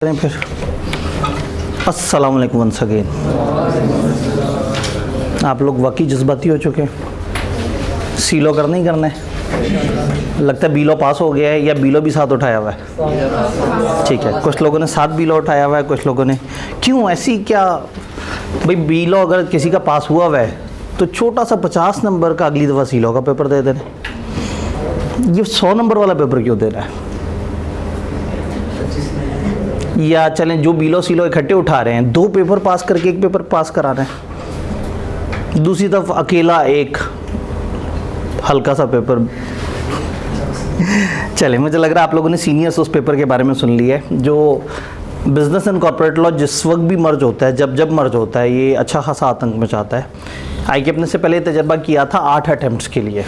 करें फिर। अस्सलाम वालेकुम वंस अगेन। आप लोग वाकई जज्बाती हो चुके हैं। सीलो करना ही करना है। लगता है बीलो पास हो गया है या बीलो भी साथ उठाया हुआ है। ठीक है, कुछ लोगों ने साथ बीलो उठाया हुआ है, कुछ लोगों ने क्यों ऐसी क्या भाई, बीलो अगर किसी का पास हुआ हुआ है तो छोटा सा 50 नंबर का अगली दफ़ा सीलो का पेपर दे देना, ये 100 नंबर वाला पेपर क्यों दे रहा है? या चलें जो बीलो सीलो इकट्ठे उठा रहे हैं, 2 पेपर पास करके 1 पेपर पास करा रहे हैं, दूसरी तरफ अकेला एक हल्का सा पेपर। चले, मुझे लग रहा है आप लोगों ने सीनियर्स उस पेपर के बारे में सुन लिया है जो बिजनेस एंड कॉर्पोरेट लॉ जिस वक्त भी मर्ज होता है, जब मर्ज होता है, ये अच्छा खासा आतंक मचाता है। आईकेएप ने से पहले तजर्बा किया था 8 अटैम्प्ट्स के लिए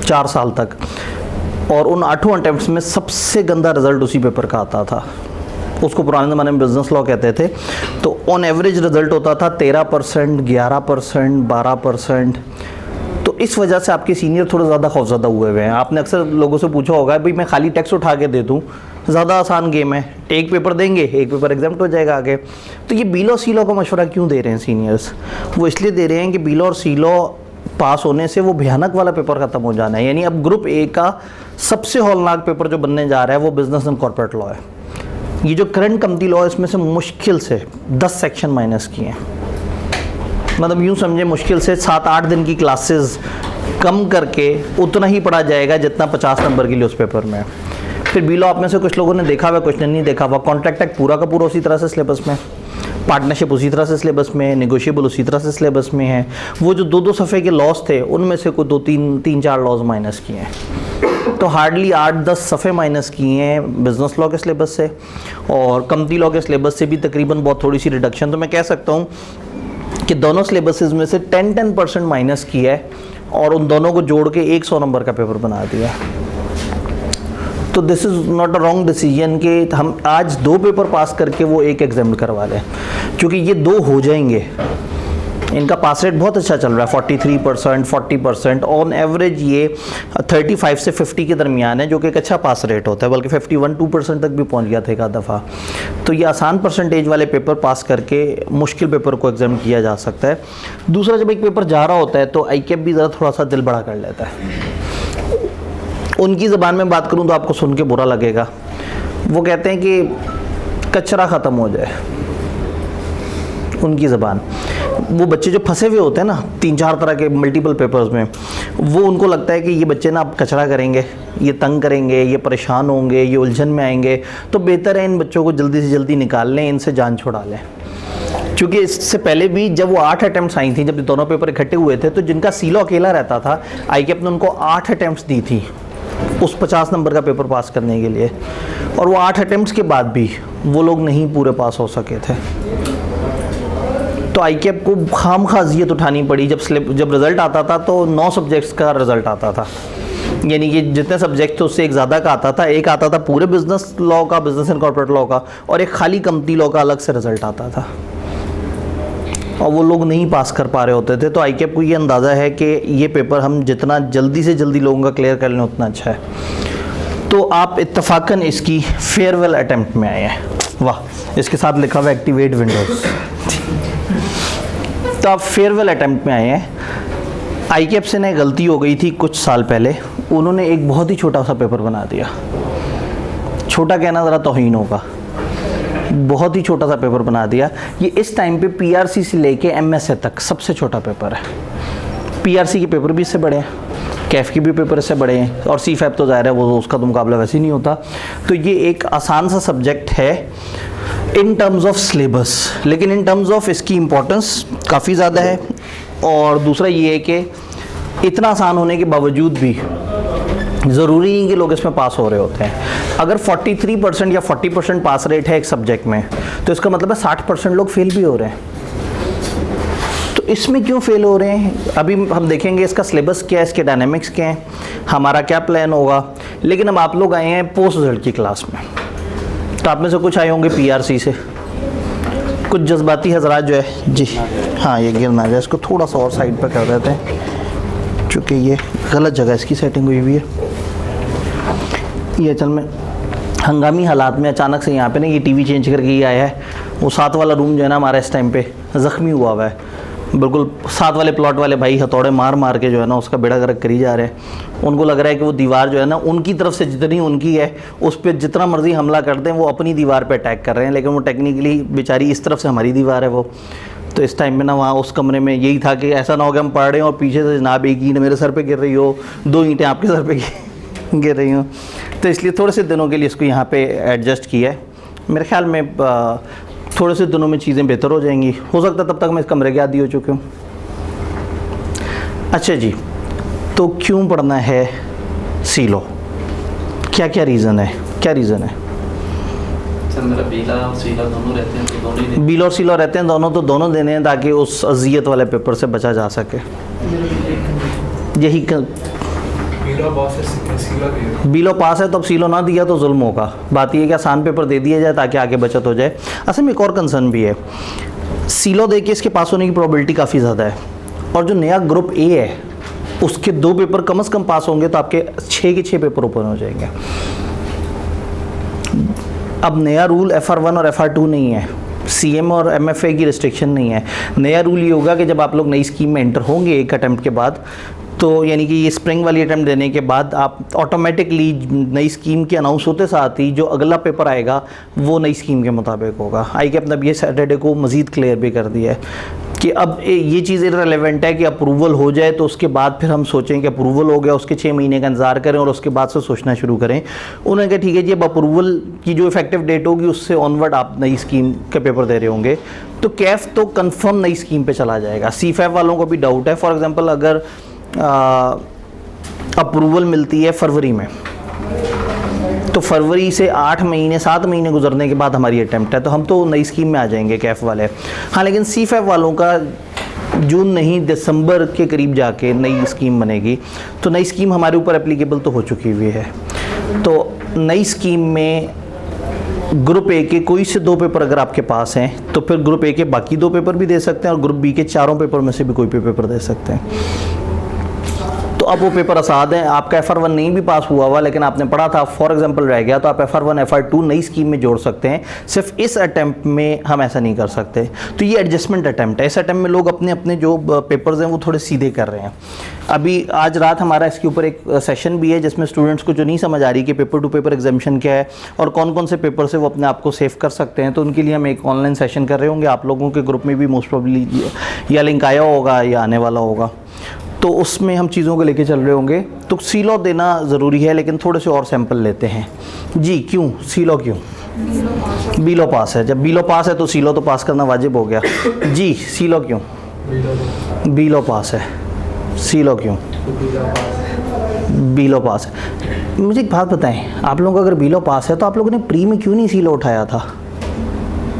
4 साल तक, और उन 8 अटैम्प्ट्स में सबसे गंदा रिजल्ट उसी पेपर का आता था। उसको पुराने ज़माने में बिजनेस लॉ कहते थे। तो ऑन एवरेज रिजल्ट होता था 13%, 11%, 12%। तो इस वजह से आपके सीनियर थोड़े ज़्यादा खौफज़दा हुए हुए हैं। आपने अक्सर लोगों से पूछा होगा, भाई मैं खाली टेक्स्ट उठा के दे दूँ, ज़्यादा आसान गेम है, एक पेपर देंगे, एक पेपर एग्जाम हो जाएगा आगे। तो ये बीलो सीलो का मशवरा क्यों दे रहे हैं सीनियर्स? वो इसलिए दे रहे हैं कि बीलो और सीलो पास होने से वो भयानक वाला पेपर ख़त्म हो जाना है। यानी अब ग्रुप ए का सबसे हौलनाक पेपर जो बनने जा रहा है वो बिजनेस एंड कॉर्पोरेट लॉ है। ये जो करंट कंपनी लॉ है इसमें से मुश्किल से 10 सेक्शन माइनस किए हैं। मतलब यूँ समझे, मुश्किल से 7-8 दिन की क्लासेस कम करके उतना ही पढ़ा जाएगा जितना 50 नंबर के लिए उस पेपर में है। फिर बीलो आप में से कुछ लोगों ने देखा हुआ, कुछ ने नहीं देखा हुआ। कॉन्ट्रैक्ट एक्ट पूरा का पूरा उसी तरह से सिलेबस में, पार्टनरशिप उसी तरह से सिलेबस में, नेगोशिएबल उसी तरह से सिलेबस में है। वो जो 2-2 सफ़े के लॉज थे उनमें से कोई 2-3-4 लॉज माइनस किए हैं। तो हार्डली 8-10 सफ़े माइनस किए हैं बिजनेस लॉ के सिलेबस से, और कंपनी लॉ के सिलेबस से भी तकरीबन बहुत थोड़ी सी रिडक्शन। तो मैं कह सकता हूँ कि दोनों सिलेबसेस में से 10% माइनस किया है और उन दोनों को जोड़ के 100 नंबर का पेपर बना दिया। तो this is not a wrong decision कि हम आज 2 पेपर पास करके वो एक एग्जाम करवा लें, क्योंकि ये 2 हो जाएंगे। इनका पास रेट बहुत अच्छा चल रहा है, 43%, 40%। ऑन एवरेज ये 35 से 50 के दरमियान है, जो कि एक अच्छा पास रेट होता है, बल्कि 51-2% तक भी पहुंच गया था एक आध दफ़ा। तो ये आसान परसेंटेज वाले पेपर पास करके मुश्किल पेपर को एग्जाम किया जा सकता है। दूसरा, जब एक पेपर जा रहा होता है तो आईकेएप भी ज़रा थोड़ा सा दिल बड़ा कर लेता है। उनकी ज़बान में बात करूँ तो आपको सुन के बुरा लगेगा। वो कहते हैं कि कचरा ख़त्म हो जाए। उनकी ज़बान, वो बच्चे जो फंसे हुए होते हैं ना 3-4 तरह के मल्टीपल पेपर्स में, वो उनको लगता है कि ये बच्चे ना अब कचरा करेंगे, ये तंग करेंगे, ये परेशान होंगे, ये उलझन में आएंगे, तो बेहतर है इन बच्चों को जल्दी से जल्दी निकाल लें, इनसे जान छुड़ा लें। क्योंकि इससे पहले भी जब वो 8 अटैम्प्ट्स आई थी, जब दोनों पेपर इकट्ठे हुए थे, तो जिनका सीलो अकेला रहता था, आईकेएप ने उनको 8 अटैम्प्ट्स दी थी उस 50 नंबर का पेपर पास करने के लिए, और वो 8 अटैम्प्ट्स के बाद भी वो लोग नहीं पूरे पास हो सके थे। तो आईकेएप को खामखा अज़ियत उठानी पड़ी। जब रिज़ल्ट आता था तो 9 सब्जेक्ट्स का रिज़ल्ट आता था, यानी कि जितने सब्जेक्ट थे उससे एक ज़्यादा का आता था। एक आता था पूरे बिजनेस लॉ का, बिजनेस एंड कॉर्पोरेट लॉ का, और एक खाली कंपनी लॉ का अलग से रिज़ल्ट आता था, और वो लोग नहीं पास कर पा रहे होते थे। तो आईकेएप को ये अंदाज़ा है कि ये पेपर हम जितना जल्दी से जल्दी लोगों का क्लियर कर लें उतना अच्छा है। तो आप इत्तफाकन इसकी फेयरवेल अटैम्प्ट में आए हैं। वाह, इसके साथ लिखा हुआ एक्टिवेट विंडोज़। तो आप फेयरवेल अटैम्प्ट में आए हैं। आईकेएप से ने गलती हो गई थी कुछ साल पहले, उन्होंने एक बहुत ही छोटा सा पेपर बना दिया। छोटा कहना ज़रा तौहीन होगा, बहुत ही छोटा सा पेपर बना दिया। ये इस टाइम पे पीआरसी से लेके एमएसए तक सबसे छोटा पेपर है। पीआरसी के पेपर भी इससे बड़े हैं, कैफ के भी पेपर इससे बड़े हैं, और सीफैप तो ज़ाहिर है वो उसका तो मुकाबला वैसे ही नहीं होता। तो ये एक आसान सा सब्जेक्ट है इन टर्म्स ऑफ सिलेबस, लेकिन इन टर्म्स ऑफ इसकी इम्पोर्टेंस काफ़ी ज़्यादा है। और दूसरा ये है कि इतना आसान होने के बावजूद भी ज़रूरी नहीं कि लोग इसमें पास हो रहे होते हैं। अगर 43% या 40% पास रेट है एक सब्जेक्ट में, तो इसका मतलब है 60% लोग फेल भी हो रहे हैं। तो इसमें क्यों फेल हो रहे हैं अभी हम देखेंगे। इसका सिलेबस क्या है, इसके डायनेमिक्स क्या हैं, हमारा क्या प्लान होगा। लेकिन अब आप लोग आए हैं पोस्ट रिजल्ट की क्लास में, तो आप में से कुछ आए होंगे पीआरसी से, कुछ जज्बाती हजरात जो है जी, हाँ ये गिर ना जाए, इसको थोड़ा सा और साइड पर कर देते हैं, चूँकि ये गलत जगह इसकी सेटिंग हुई हुई है। ये चल में हंगामी हालात में अचानक से यहाँ पे ना ये टीवी चेंज करके ये आया है। वो 7 वाला रूम जो है ना हमारा इस टाइम पे ज़ख्मी हुआ हुआ है बिल्कुल। 7 वाले प्लॉट वाले भाई हथौड़े मार मार के जो है ना उसका बेड़ा गर्क करी जा रहे हैं। उनको लग रहा है कि वो दीवार जो है ना उनकी तरफ से जितनी उनकी है उस पर जितना मर्जी हमला करते हैं, वो अपनी दीवार पे अटैक कर रहे हैं, लेकिन वो टेक्निकली बेचारी इस तरफ से हमारी दीवार है वो। तो इस टाइम में ना वहाँ उस कमरे में यही था कि ऐसा ना हो कि हम पढ़ रहे हैं और पीछे से जनाब एक ईंट मेरे सर पे गिर रही हो, 2 ईंटें आपके सर पे गिर रही हो। तो इसलिए थोड़े से दिनों के लिए इसको यहाँ पे एडजस्ट किया है। मेरे ख्याल में थोड़े से दिनों में चीज़ें बेहतर हो जाएंगी। हो सकता है तब तक मैं इस कमरे के आदी हो चुकी हूँ। अच्छा जी, तो क्यों पढ़ना है सीलो? क्या क्या रीज़न है, क्या रीज़न है? मेरा बीला और सीला दोनों रहते हैं, तो दोनों ही बील और सीलो रहते हैं दोनों, तो दोनों देने हैं ताकि उस अजियत वाले पेपर से बचा जा सके। यही बीलो पास है तो अब सीलो ना दिया तो जुल्म होगा। बात यह है कि आसान पेपर दे दिया जाए ताकि आगे बचत हो जाए। असल में एक और कंसर्न भी है, सीलो दे के इसके पास होने की प्रोबेबिलिटी काफ़ी ज़्यादा है, और जो नया ग्रुप ए है उसके 2 पेपर कम से कम पास होंगे तो आपके 6 के 6 पेपर ओपन हो जाएंगे। अब नया रूल FR1 और FR2 नहीं है, CM और MFA की रिस्ट्रिक्शन नहीं है। नया रूल ये होगा कि जब आप लोग नई स्कीम में एंटर होंगे एक अटैम्प्ट के बाद, तो यानी कि ये स्प्रिंग वाली अटैम्प्ट देने के बाद आप ऑटोमेटिकली नई स्कीम के अनाउंस होते साथ ही जो अगला पेपर आएगा वो नई स्कीम के मुताबिक होगा। आई के अपना ये सैटरडे को मज़ीद क्लियर भी कर दिया है कि अब ये चीज़ इररिलेवेंट है कि अप्रूवल हो जाए तो उसके बाद फिर हम सोचें कि अप्रूवल हो गया, उसके 6 महीने का इंतज़ार करें और उसके बाद से सोचना शुरू करें। उन्होंने कहा ठीक है जी, अब अप्रूवल की जो इफेक्टिव डेट होगी उससे ऑनवर्ड आप नई स्कीम के पेपर दे रहे होंगे, तो कैफ तो कंफर्म नई स्कीम पे चला जाएगा। CFAF वालों को भी डाउट है। फॉर एग्जांपल अगर अप्रूवल मिलती है फरवरी में, तो फरवरी से 8 महीने 7 महीने गुजरने के बाद हमारी अटैम्प्ट है, तो हम तो नई स्कीम में आ जाएंगे कैफ वाले। हाँ, लेकिन CFAF वालों का जून नहीं दिसंबर के करीब जाके नई स्कीम बनेगी, तो नई स्कीम हमारे ऊपर एप्लीकेबल तो हो चुकी हुई है। तो नई स्कीम में ग्रुप ए के कोई से 2 पेपर अगर आपके पास हैं तो फिर ग्रुप ए के बाकी 2 पेपर भी दे सकते हैं और ग्रुप बी के 4 पेपर में से भी कोई भी पेपर दे सकते हैं। तो अब वो पेपर आसाद हैं। आपका FR1 नहीं भी पास हुआ हुआ लेकिन आपने पढ़ा था, फॉर एग्जांपल रह गया, तो आप FR1 FR2 नई स्कीम में जोड़ सकते हैं। सिर्फ इस अटैम्प्ट में हम ऐसा नहीं कर सकते। तो ये एडजस्टमेंट अटैम्प्ट है। इस अटैम्प्ट में लोग अपने अपने जो पेपर्स हैं वो थोड़े सीधे कर रहे हैं। अभी आज रात हमारा इसके ऊपर एक सेशन भी है जिसमें स्टूडेंट्स को जो नहीं समझ आ रही कि पेपर टू पेपर एग्जामिशन क्या है और कौन कौन से पेपर से वो अपने आप को सेव कर सकते हैं, तो उनके लिए हम एक ऑनलाइन सेशन कर रहे होंगे। आप लोगों के ग्रुप में भी मोस्ट प्रोबेबली या लिंक आया होगा या आने वाला होगा, तो उसमें हम चीज़ों को लेके चल रहे होंगे। तो सीलो देना ज़रूरी है, लेकिन थोड़े से और सैंपल लेते हैं जी। क्यों सीलो? क्यों? बीलो पास है। जब बीलो पास है तो सीलो तो पास करना वाजिब हो गया जी। सीलो क्यों? बीलो पास है। सीलो क्यों? बीलो पास है। मुझे एक बात बताएं, आप लोगों को अगर बीलो पास है तो आप लोगों ने प्री में क्यों नहीं सीलो उठाया था?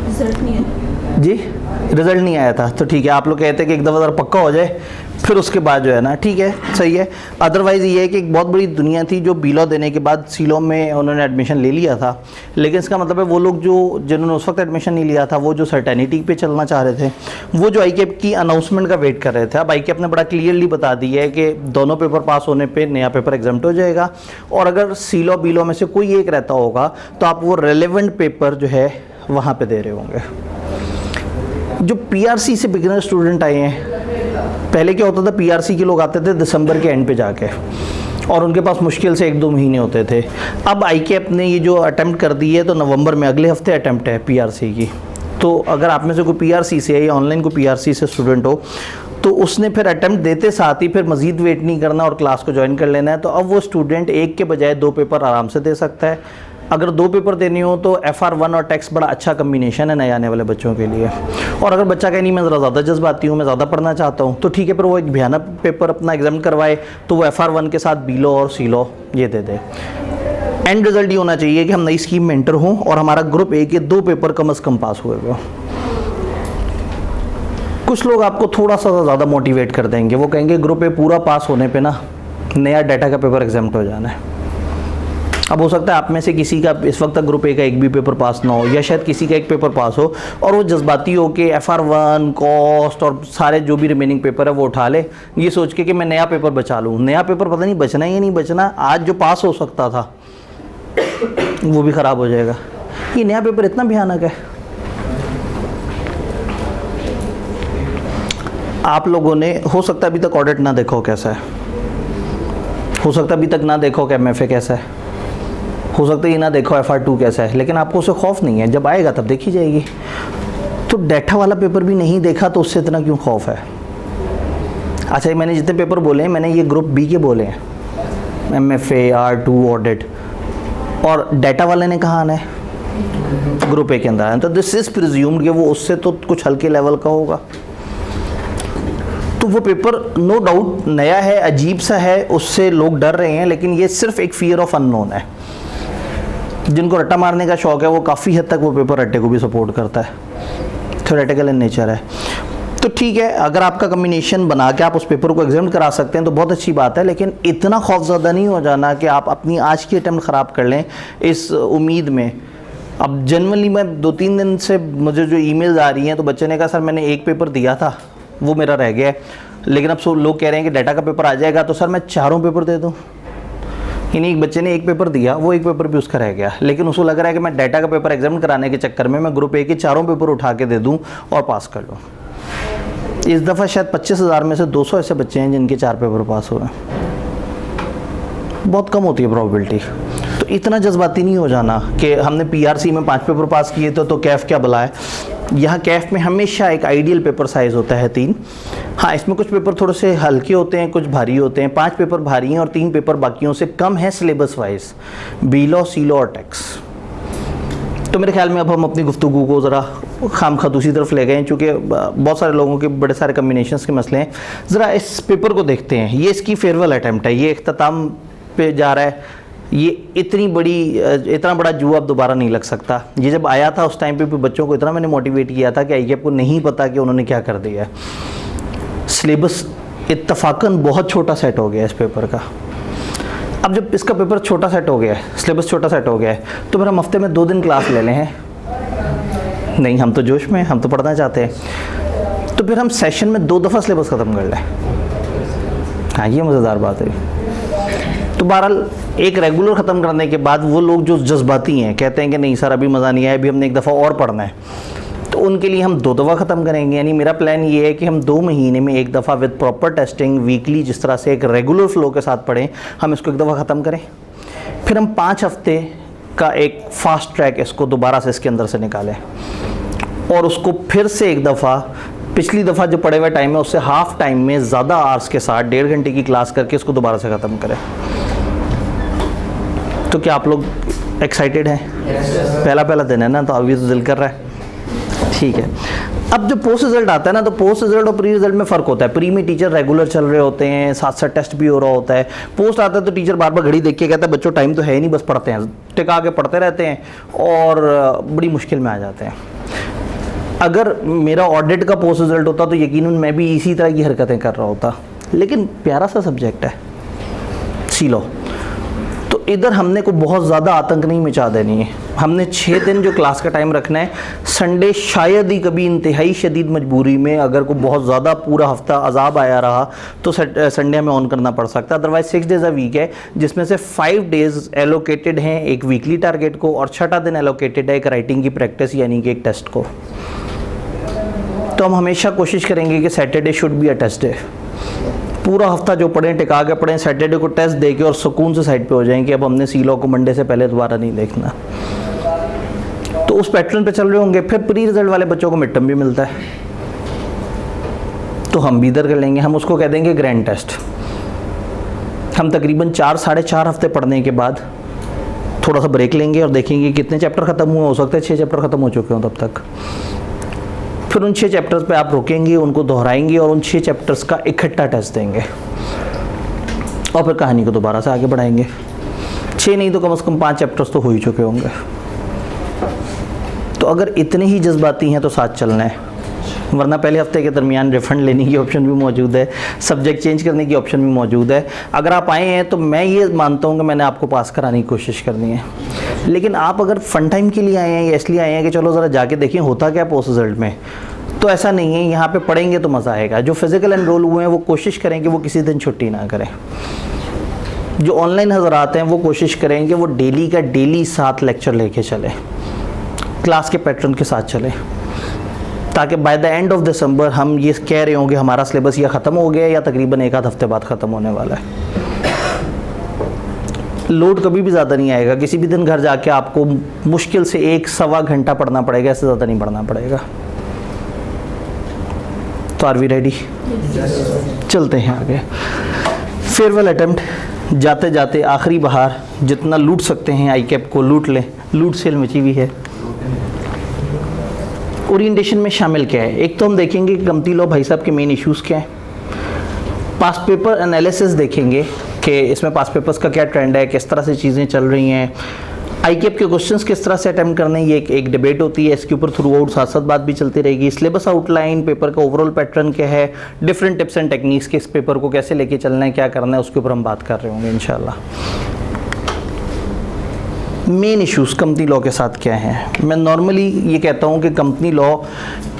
रिजल्ट नहीं है जी, रिजल्ट नहीं आया था। तो ठीक है, आप लोग कहते हैं कि एक दफ़ा ज़रा पक्का हो जाए फिर उसके बाद जो है ना, ठीक है, सही है। अदरवाइज़ ये है कि एक बहुत बड़ी दुनिया थी जो बीलो देने के बाद सीलो में उन्होंने एडमिशन ले लिया था, लेकिन इसका मतलब है वो लोग जो जिन्होंने उस वक्त एडमिशन नहीं लिया था, वो जो सर्टेनिटी पे चलना चाह रहे थे, वो जो ICAP की अनाउंसमेंट का वेट कर रहे थे। अब ICAP ने बड़ा क्लियरली बता दिया है कि दोनों पेपर पास होने पर नया पेपर एग्जाम्प्ट हो जाएगा, और अगर सीलो बीलो में से कोई एक रहता होगा तो आप वो रेलेवेंट पेपर जो है वहाँ पर दे रहे होंगे। जो PRC से बिगिनर स्टूडेंट आए हैं, पहले क्या होता था, PRC के लोग आते थे दिसंबर के एंड पे जाके और उनके पास मुश्किल से 1-2 महीने होते थे। अब ICAP ने ये जो अटैम्प्ट कर दी है तो नवंबर में अगले हफ्ते अटैम्प्ट है PRC की। तो अगर आप में से कोई PRC से है या ऑनलाइन कोई PRC से स्टूडेंट हो तो उसने फिर अटैम्प्ट देते साथ ही फिर मज़ीद वेट नहीं करना और क्लास को ज्वाइन कर लेना है। तो अब वो स्टूडेंट एक के बजाय 2 पेपर आराम से दे सकता है। अगर 2 पेपर देने हो तो FR1 और टेक्स्ट बड़ा अच्छा कम्बिनेशन है नए आने वाले बच्चों के लिए। और अगर बच्चा कहे नहीं मैं ज़रा ज़्यादा जज्बाती हूँ, मैं ज़्यादा पढ़ना चाहता हूँ, तो ठीक है, फिर वो एक भयानक पेपर अपना एग्जाम करवाए तो वो FR1 के साथ बीलो और सीलो ये दे दे। एंड रिजल्ट ये होना चाहिए कि हम नई स्कीम में एंटर हों और हमारा ग्रुप ए के 2 पेपर कम से कम पास हुए हो। कुछ लोग आपको थोड़ा सा ज़्यादा मोटिवेट कर देंगे, वो कहेंगे ग्रुप ए पूरा पास होने पे ना नया डाटा का पेपर एग्जाम्प्ट हो जाना है। अब हो सकता है आप में से किसी का इस वक्त तक ग्रुप ए का एक भी पेपर पास ना हो, या शायद किसी का एक पेपर पास हो और वो जज्बाती हो कि FR1 कॉस्ट और सारे जो भी रिमेनिंग पेपर है वो उठा ले, ये सोच के कि मैं नया पेपर बचा लूँ। नया पेपर पता नहीं बचना या नहीं बचना। आज जो पास हो सकता था वो भी ख़राब हो जाएगा। ये नया पेपर इतना भयानक है। आप लोगों ने हो सकता है अभी तक ऑडिट ना देखा हो कैसा है, हो सकता है अभी तक ना देखा हो कि MFA कैसा है, हो सकता है ये ना देखो FR2 कैसा है, लेकिन आपको उससे खौफ नहीं है। जब आएगा तब देखी जाएगी। तो डाटा वाला पेपर भी नहीं देखा तो उससे इतना क्यों खौफ है? अच्छा, ये मैंने जितने पेपर बोले हैं मैंने ये ग्रुप B के बोले हैं, MFA, R2, ऑडिट, और डाटा वाले ने कहा आना है ग्रुप A के अंदर है। तो दिस इज़ प्रिज्यूम्ड कि वो उससे तो कुछ हल्के लेवल का होगा। तो वो पेपर नो डाउट नया है, अजीब सा है, उससे लोग डर रहे हैं, लेकिन ये सिर्फ एक फियर ऑफ अननोन है। जिनको रट्टा मारने का शौक है वो काफ़ी हद तक वो पेपर रट्टे को भी सपोर्ट करता है, थ्योरेटिकल इन नेचर है। तो ठीक है, अगर आपका कम्बिनेशन बना के आप उस पेपर को एग्जाम करा सकते हैं तो बहुत अच्छी बात है, लेकिन इतना खौफज़दा नहीं हो जाना कि आप अपनी आज की अटैम्प्ट ख़राब कर लें इस उम्मीद में। अब जनरली मैं 2-3 दिन से मुझे जो ईमेल्स आ रही हैं तो बच्चे ने कहा सर मैंने एक पेपर दिया था वो मेरा रह गया है, लेकिन अब सब लोग कह रहे हैं कि डाटा का पेपर आ जाएगा तो सर मैं 4 पेपर दे दूँ। यानी एक बच्चे ने एक पेपर दिया, वो एक पेपर भी उसका रह गया, लेकिन उसको लग रहा है कि मैं डाटा का पेपर एग्जाम कराने के चक्कर में मैं ग्रुप A के 4 पेपर उठा के दे दूँ और पास कर लूँ। इस दफ़ा शायद 25,000 में से 200 ऐसे बच्चे हैं जिनके 4 पेपर पास हुए। बहुत कम होती है प्रोबेबिलिटी। तो इतना जज्बाती नहीं हो जाना कि हमने PRC में 5 पेपर पास किए तो कैफ़ क्या बुलाए। यहाँ कैफ़ में हमेशा एक आइडियल पेपर साइज़ होता है 3। हाँ, इसमें कुछ पेपर थोड़े से हल्के होते हैं, कुछ भारी होते हैं। 5 पेपर भारी हैं और 3 पेपर बाकियों से कम है सिलेबस वाइज, B-Law, C-Law और टैक्स। तो मेरे ख्याल में अब हम अपनी गुफ्तगू को ज़रा खामखा दूसरी तरफ ले गए हैं, चूँकि बहुत सारे लोगों के बड़े सारे कम्बिनेशंस के मसले हैं। ज़रा इस पेपर को देखते हैं। ये इसकी फेयरवेल अटैम्प्ट है, ये इख्तिताम पे जा रहा है। ये इतना बड़ा जुआ अब दोबारा नहीं लग सकता। ये जब आया था उस टाइम पे भी बच्चों को इतना मैंने मोटिवेट किया था कि ICAP को नहीं पता कि उन्होंने क्या कर दिया है। सिलेबस इत्तफाकन बहुत छोटा सेट हो गया इस पेपर का। अब जब इसका पेपर छोटा सेट हो गया है, सिलेबस छोटा सेट हो गया है, तो फिर हम हफ्ते में 2 दिन क्लास ले लें हैं? नहीं, हम तो जोश में, हम तो पढ़ना चाहते हैं। तो फिर हम सेशन में 2 दफ़ा सिलेबस ख़त्म कर लें। हाँ, ये मज़ेदार बात है। तो बहरहाल एक रेगुलर ख़त्म करने के बाद वो लोग जो जज्बाती हैं, कहते हैं कि नहीं सर अभी मज़ा नहीं आया, अभी हमने एक दफ़ा और पढ़ना है, तो उनके लिए हम 2 दफ़ा ख़त्म करेंगे। यानी मेरा प्लान ये है कि हम 2 महीने में एक दफ़ा विद प्रॉपर टेस्टिंग वीकली जिस तरह से एक रेगुलर फ्लो के साथ पढ़ें, हम इसको एक दफ़ा ख़त्म करें। फिर हम 5 हफ्ते का एक फास्ट ट्रैक इसको दोबारा से इसके अंदर से निकालें और उसको फिर से एक दफ़ा पिछली दफ़ा जो पढ़े हुए टाइम है उससे हाफ टाइम में ज़्यादा आवर्स के साथ 1.5 घंटे की क्लास करके इसको दोबारा से ख़त्म करें। तो क्या आप लोग एक्साइटेड हैं? पहला दिन है ना, तो अभी तो दिल कर रहा है। ठीक है। अब जो पोस्ट रिजल्ट आता है ना, तो पोस्ट रिजल्ट और प्री रिजल्ट में फ़र्क होता है। प्री में टीचर रेगुलर चल रहे होते हैं, साथ साथ टेस्ट भी हो रहा होता है। पोस्ट आता है तो टीचर बार बार घड़ी देख के कहता है बच्चों टाइम तो है ही नहीं, बस पढ़ते हैं, टिका के पढ़ते रहते हैं और बड़ी मुश्किल में आ जाते हैं। अगर मेरा ऑडिट का पोस्ट रिजल्ट होता तो यकीनन मैं भी इसी तरह की हरकतें कर रहा होता, लेकिन प्यारा सा सब्जेक्ट है C-Law। तो इधर हमने को बहुत ज़्यादा आतंक नहीं मचा देनी है। हमने 6 दिन जो क्लास का टाइम रखना है। संडे शायद ही कभी इंतहाई शदीद मजबूरी में अगर को बहुत ज़्यादा पूरा हफ्ता अजाब आया रहा तो संडे हमें ऑन करना पड़ सकता है। अदरवाइज 6 डेज़ अ वीक है, जिसमें से 5 डेज़ एलोकेटेड हैं एक वीकली टारगेट को और 6वां दिन एलोकेटेड है एक राइटिंग की प्रैक्टिस यानी कि एक टेस्ट को। तो हम हमेशा कोशिश करेंगे कि Saturday should be a test day. पूरा हफ्ता जो पढ़ें टिका के पढ़ें, सैटरडे को टेस्ट दे के और सुकून से साइड पे हो जाएंगे अब हमने C-Law को मंडे से पहले दोबारा नहीं देखना। तो उस पैटर्न पे चल रहे होंगे। फिर प्री रिजल्ट वाले बच्चों को मिड टर्म भी मिलता है, तो हम भी इधर कर लेंगे, हम उसको कह देंगे ग्रैंड टेस्ट। हम तकरीबन 4-4.5 हफ्ते पढ़ने के बाद थोड़ा सा ब्रेक लेंगे और देखेंगे कितने चैप्टर ख़त्म हुए। हो सकता है 6 चैप्टर ख़त्म हो चुके हों तब तक। फिर उन 6 चैप्टर्स पे आप रोकेंगे, उनको दोहराएंगे और उन 6 चैप्टर्स का इकट्ठा टेस्ट देंगे और फिर कहानी को दोबारा से आगे बढ़ाएंगे। 6 नहीं तो कम से कम 5 चैप्टर्स तो हो ही चुके होंगे। तो अगर इतने ही जज्बाती हैं तो साथ चलना है, वरना पहले हफ्ते के दरमियान रिफ़ंड लेने की ऑप्शन भी मौजूद है, सब्जेक्ट चेंज करने की ऑप्शन भी मौजूद है। अगर आप आए हैं तो मैं ये मानता हूँ कि मैंने आपको पास कराने की कोशिश करनी है, लेकिन आप अगर फ़न टाइम के लिए आए हैं या इसलिए आए हैं कि चलो ज़रा जाके देखें होता क्या पोस्ट रिजल्ट में, तो ऐसा नहीं है। यहाँ पे पढ़ेंगे तो मज़ा आएगा। जो फिज़िकल एनरोल हुए हैं वो कोशिश करें कि वो किसी दिन छुट्टी ना करें। जो ऑनलाइन हज़रात हैं वो कोशिश करें कि वो डेली का डेली 7 लेक्चर लेके चले, क्लास के पैटर्न के साथ चले, ताकि by the end of December हम ये कह रहे होंगे हमारा सिलेबस या ख़त्म हो गया या तकरीबन 1 आध हफ्ते बाद ख़त्म होने वाला है। लोड कभी भी ज़्यादा नहीं आएगा। किसी भी दिन घर जाके आपको मुश्किल से 1-1.25 घंटा पढ़ना पड़ेगा, इससे ज़्यादा नहीं पढ़ना पड़ेगा। तो आर वी रेडी? चलते हैं आगे। फेयरवेल अटेम्प्ट, जाते जाते आखिरी बहार, जितना लूट सकते हैं आईकेप को लूट लें। लूट सेल मची हुई है। ओरिएंटेशन में शामिल क्या है? एक तो हम देखेंगे कि कमती लॉ भाई साहब के मेन इश्यूज़ क्या हैं। पास्ट पेपर एनालिसिस देखेंगे कि इसमें पास्ट पेपर्स का क्या ट्रेंड है, किस तरह से चीज़ें चल रही हैं, आईकेप के क्वेश्चंस किस तरह से अटेम्प्ट करने, ये एक डिबेट होती है, इसके ऊपर थ्रू आउट साथ साथ बात भी चलती रहेगी। सिलेबस आउटलाइन, पेपर का ओवरऑल पैटर्न क्या है, डिफरेंट टिप्स एंड टेक्निक्स के इस पेपर को कैसे लेके चलना है, क्या करना है, उसके ऊपर हम बात कर रहे होंगे इंशाल्लाह। मेन इश्यूज़ कंपनी लॉ के साथ क्या हैं? मैं नॉर्मली ये कहता हूँ कि कंपनी लॉ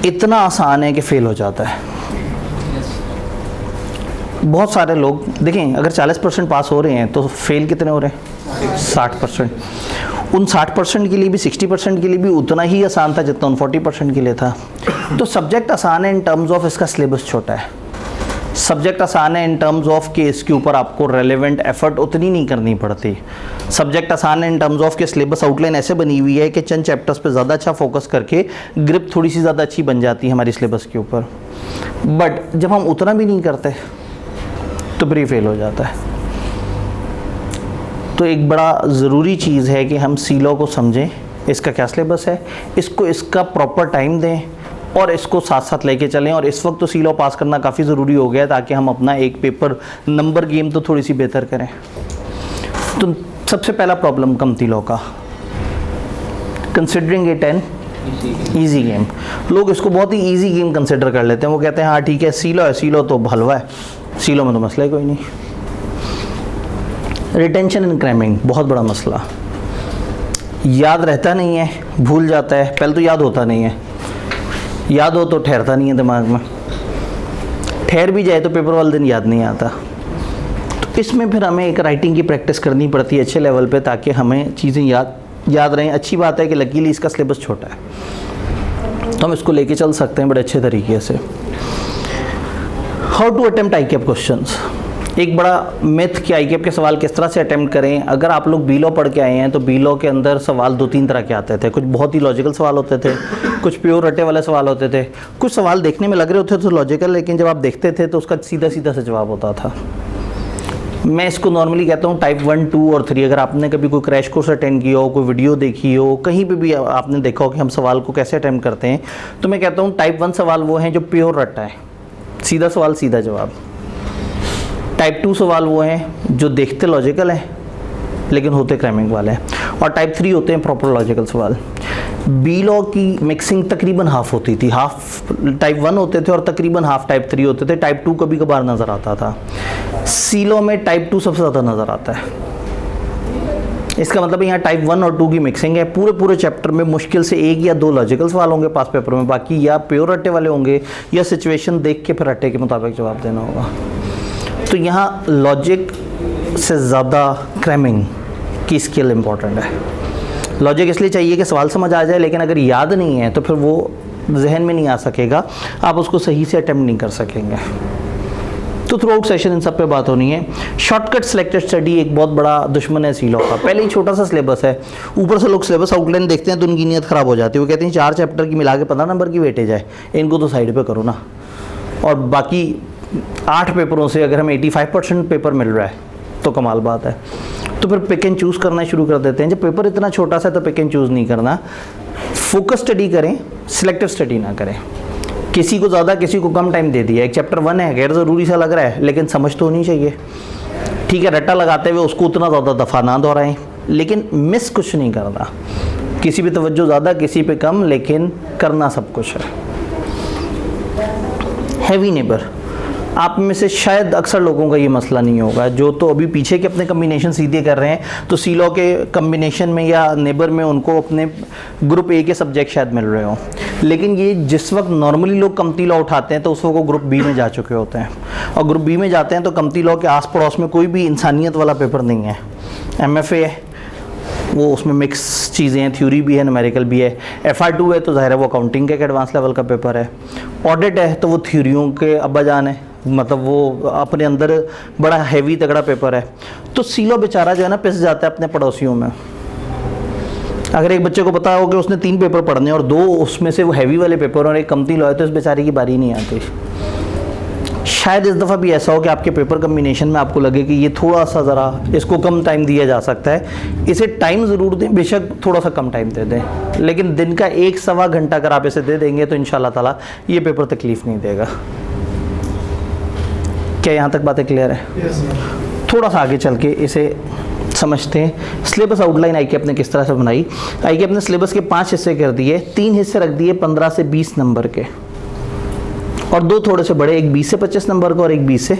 इतना आसान है कि फ़ेल हो जाता है। बहुत सारे लोग देखें, अगर 40% पास हो रहे हैं तो फेल कितने हो रहे हैं? 60%। उन 60% के लिए भी 60% के लिए भी उतना ही आसान था जितना उन 40% के लिए था। तो सब्जेक्ट आसान है इन टर्म्स ऑफ इसका सिलेबस छोटा है। सब्जेक्ट आसान है इन टर्म्स ऑफ कि इसके ऊपर आपको रेलेवेंट एफर्ट उतनी नहीं करनी पड़ती। सब्जेक्ट आसान है इन टर्म्स ऑफ कि सिलेबस आउटलाइन ऐसे बनी हुई है कि चंद चैप्टर्स पे ज़्यादा अच्छा फोकस करके ग्रिप थोड़ी सी ज़्यादा अच्छी बन जाती है हमारी सिलेबस के ऊपर। बट जब हम उतना भी नहीं करते तो फिर फेल हो जाता है। तो एक बड़ा ज़रूरी चीज़ है कि हम सी लॉ को समझें, इसका क्या सिलेबस है, इसको इसका प्रॉपर टाइम दें और इसको साथ साथ लेके चलें। और इस वक्त तो सी लॉ पास करना काफ़ी ज़रूरी हो गया है ताकि हम अपना एक पेपर नंबर गेम तो थोड़ी सी बेहतर करें। तो सबसे पहला प्रॉब्लम कंपनी लॉ का, considering it an easy game. लोग इसको बहुत ही ईजी गेम कंसिडर कर लेते हैं। वो कहते हैं हाँ ठीक है, सी लॉ है, सी लॉ तो हलवा है, सी लॉ में तो मसला ही कोई नहीं। रिटेंशन एंड क्रैमिंग बहुत बड़ा मसला। याद रहता नहीं है, भूल जाता है। पहले तो याद होता नहीं है, याद हो तो ठहरता नहीं है दिमाग में, ठहर भी जाए तो पेपर वाले दिन याद नहीं आता। तो इसमें फिर हमें एक राइटिंग की प्रैक्टिस करनी पड़ती है अच्छे लेवल पे ताकि हमें चीज़ें याद रहें। अच्छी बात है कि लकीली इसका सिलेबस छोटा है तो हम इसको लेके चल सकते हैं बड़े अच्छे तरीके से। हाउ टू अटेम्प्ट आईकेप क्वेश्चंस। एक बड़ा मिथ कि आईकेप के सवाल किस तरह से अटेम्प्ट करें। अगर आप लोग बी लॉ पढ़ के आए हैं तो बी लॉ के अंदर सवाल 2-3 तरह के आते थे। कुछ बहुत ही लॉजिकल सवाल होते थे, कुछ प्योर रटे वाले सवाल होते थे, कुछ सवाल देखने में लग रहे होते थे लॉजिकल, लेकिन जब आप देखते थे तो उसका सीधा सीधा से जवाब होता था। मैं इसको नॉर्मली कहता हूँ टाइप 1, 2 और 3। अगर आपने कभी कोई क्रैश कोर्स अटेंड किया हो, कोई वीडियो देखी हो, कहीं पे भी आपने देखा हो कि हम सवाल को कैसे अटेम्प्ट करते हैं, तो मैं कहता हूँ टाइप 1 सवाल वो हैं जो प्योर रट्टा है, सीधा सवाल सीधा जवाब। टाइप 2 सवाल वो हैं जो देखते लॉजिकल हैं लेकिन होते क्रैमिंग वाले हैं। और टाइप 3 होते हैं प्रॉपर लॉजिकल सवाल। बी लॉ की मिक्सिंग तकरीबन हाफ होती थी, हाफ टाइप 1 होते थे और तकरीबन हाफ टाइप 3 होते थे। टाइप 2 कभी कभार नज़र आता था। सी लॉ में टाइप 2 सबसे ज़्यादा नज़र आता है। इसका मतलब यहाँ टाइप 1 और 2 की मिक्सिंग है। पूरे चैप्टर में मुश्किल से 1 या 2 लॉजिकल सवाल होंगे पास पेपर में, बाकी या प्योर रट्टे वाले होंगे या सिचुएशन देख के फिर रट्टे के मुताबिक जवाब देना होगा। तो यहाँ लॉजिक से ज़्यादा क्रैमिंग की स्किल इम्पॉर्टेंट है। लॉजिक इसलिए चाहिए कि सवाल समझ आ जाए, लेकिन अगर याद नहीं है तो फिर वो जहन में नहीं आ सकेगा, आप उसको सही से अटेम्प्ट नहीं कर सकेंगे। तो थ्रू आउट सेशन इन सब पे बात होनी है। शॉर्टकट सिलेक्टेड स्टडी एक बहुत बड़ा दुश्मन है सी लॉ का। पहले ही छोटा सा सिलेबस है, ऊपर से लोग सिलेबस आउटलाइन देखते हैं तो उनकी नीयत ख़राब हो जाती है। वो कहते हैं 4 चैप्टर की मिला के 15 नंबर की वेटेज है, इनको तो साइड पे करो ना। और बाकी 8 पेपरों से अगर हमें 85% पेपर मिल रहा है तो कमाल बात है। तो फिर पिक एंड चूज़ करना शुरू कर देते हैं। जब पेपर इतना छोटा सा है तो पिक एंड चूज़ नहीं करना, फोकस स्टडी करें, सिलेक्टिव स्टडी ना करें। किसी को ज़्यादा किसी को कम टाइम दे दिया, एक चैप्टर 1 है, गैर ज़रूरी सा लग रहा है लेकिन समझ तो होनी चाहिए, ठीक है। रट्टा लगाते हुए उसको उतना ज़्यादा दफ़ा ना दोहराएं, लेकिन मिस कुछ नहीं करना। किसी पे तवज्जो ज़्यादा किसी पे कम, लेकिन करना सब कुछ है। हैवी नेबर, आप में से शायद अक्सर लोगों का ये मसला नहीं होगा जो तो अभी पीछे के अपने कम्बिनेशन सीधे कर रहे हैं, तो सी लॉ के कम्बिनेशन में या नेबर में उनको अपने ग्रुप ए के सब्जेक्ट शायद मिल रहे हो। लेकिन ये जिस वक्त नॉर्मली लोग कंपनी लॉ उठाते हैं तो उस वक्त वो ग्रुप बी में जा चुके होते हैं। और ग्रुप बी में जाते हैं तो कंपनी लॉ के आस पड़ोस में कोई भी इंसानियत वाला पेपर नहीं है। MFA है, वो उसमें मिक्स चीज़ें हैं, थ्योरी भी है, न्यूमेरिकल भी है। FR2 है तो ज़ाहिर है वो अकाउंटिंग का एक एडवांस लेवल का पेपर है। ऑडिट है तो वो थ्योरियों के अब्बाजान है, मतलब वो अपने अंदर बड़ा हैवी तगड़ा पेपर है। तो सीलो बेचारा जो है ना पिस जाता है अपने पड़ोसियों में। अगर एक बच्चे को पता हो कि उसने 3 पेपर पढ़ने और 2 उसमें से वो हैवी वाले पेपर और एक कंपनी लॉ है, तो इस बेचारे की बारी नहीं आती। शायद इस दफ़ा भी ऐसा हो कि आपके पेपर कम्बिनेशन में आपको लगे कि ये थोड़ा सा ज़रा इसको कम टाइम दिया जा सकता है। इसे टाइम ज़रूर दें, बेशक थोड़ा सा कम टाइम दे दें, लेकिन दिन का 1-1.25 घंटा अगर आप इसे दे देंगे तो इंशाल्लाह ताला ये पेपर तकलीफ़ नहीं देगा। क्या यहाँ तक बातें क्लियर है? थोड़ा सा आगे चल के इसे समझते हैं। सिलेबस आउटलाइन आई के अपने किस तरह से बनाई। आई के अपने सिलेबस के 5 हिस्से कर दिए, 3 हिस्से रख दिए 15 से 20 नंबर के और 2 थोड़े से बड़े, एक 20 से 25 नंबर का और एक 20 से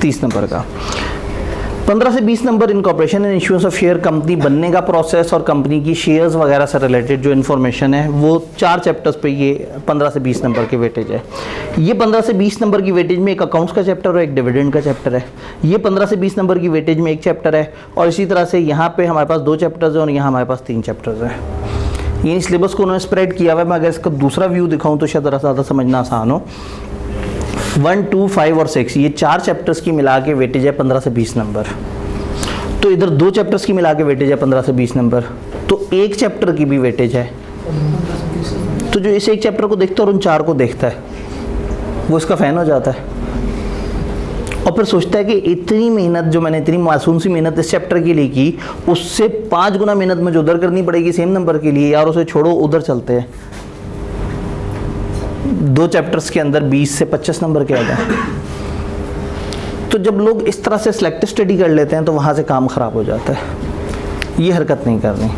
30 नंबर का। 15 से 20 number incorporation and issuance of share, company बनने का प्रोसेस और कंपनी की शेयर्स वगैरह से रिलेटेड जो इन्फॉर्मेशन है वो 4 चैप्टर्स पे ये 15 से 20 नंबर की वेटेज है। ये 15 से 20 नंबर की वेटेज में एक अकाउंट्स का चैप्टर और एक डिविडेंड का चैप्टर है। ये 15 से 20 नंबर की वेटेज में एक चैप्टर है और इसी तरह से यहाँ पे हमारे पास 2 चैप्टर्स हैं और यहाँ हमारे पास 3 चैप्टर्स हैं। ये सिलेबस को उन्होंने स्प्रेड किया हुआ है। मैं अगर इसका दूसरा व्यू दिखाऊँ तो शायद ज़्यादा समझना आसान हो। 1, 2, 5 और 6 ये 4 चैप्टर्स की मिला के वेटेज है 15 से 20 नंबर। तो इधर 2 चैप्टर्स की मिला के वेटेज है 15 से 20 नंबर, तो एक चैप्टर की भी वेटेज है। तो जो इस एक चैप्टर को देखता है और उन 4 को देखता है वो इसका फ़ैन हो जाता है और फिर सोचता है कि इतनी मेहनत जो मैंने इतनी मासूम सी मेहनत इस चैप्टर के लिए की, उससे 5 गुना मेहनत मुझे उधर करनी पड़ेगी सेम नंबर के लिए। यार उसे छोड़ो, उधर चलते हैं। 2 चैप्टर्स के अंदर 20 से 25 नंबर के आ जाए। तो जब लोग इस तरह से सिलेक्टिव स्टडी कर लेते हैं तो वहाँ से काम ख़राब हो जाता है। ये हरकत नहीं करनी।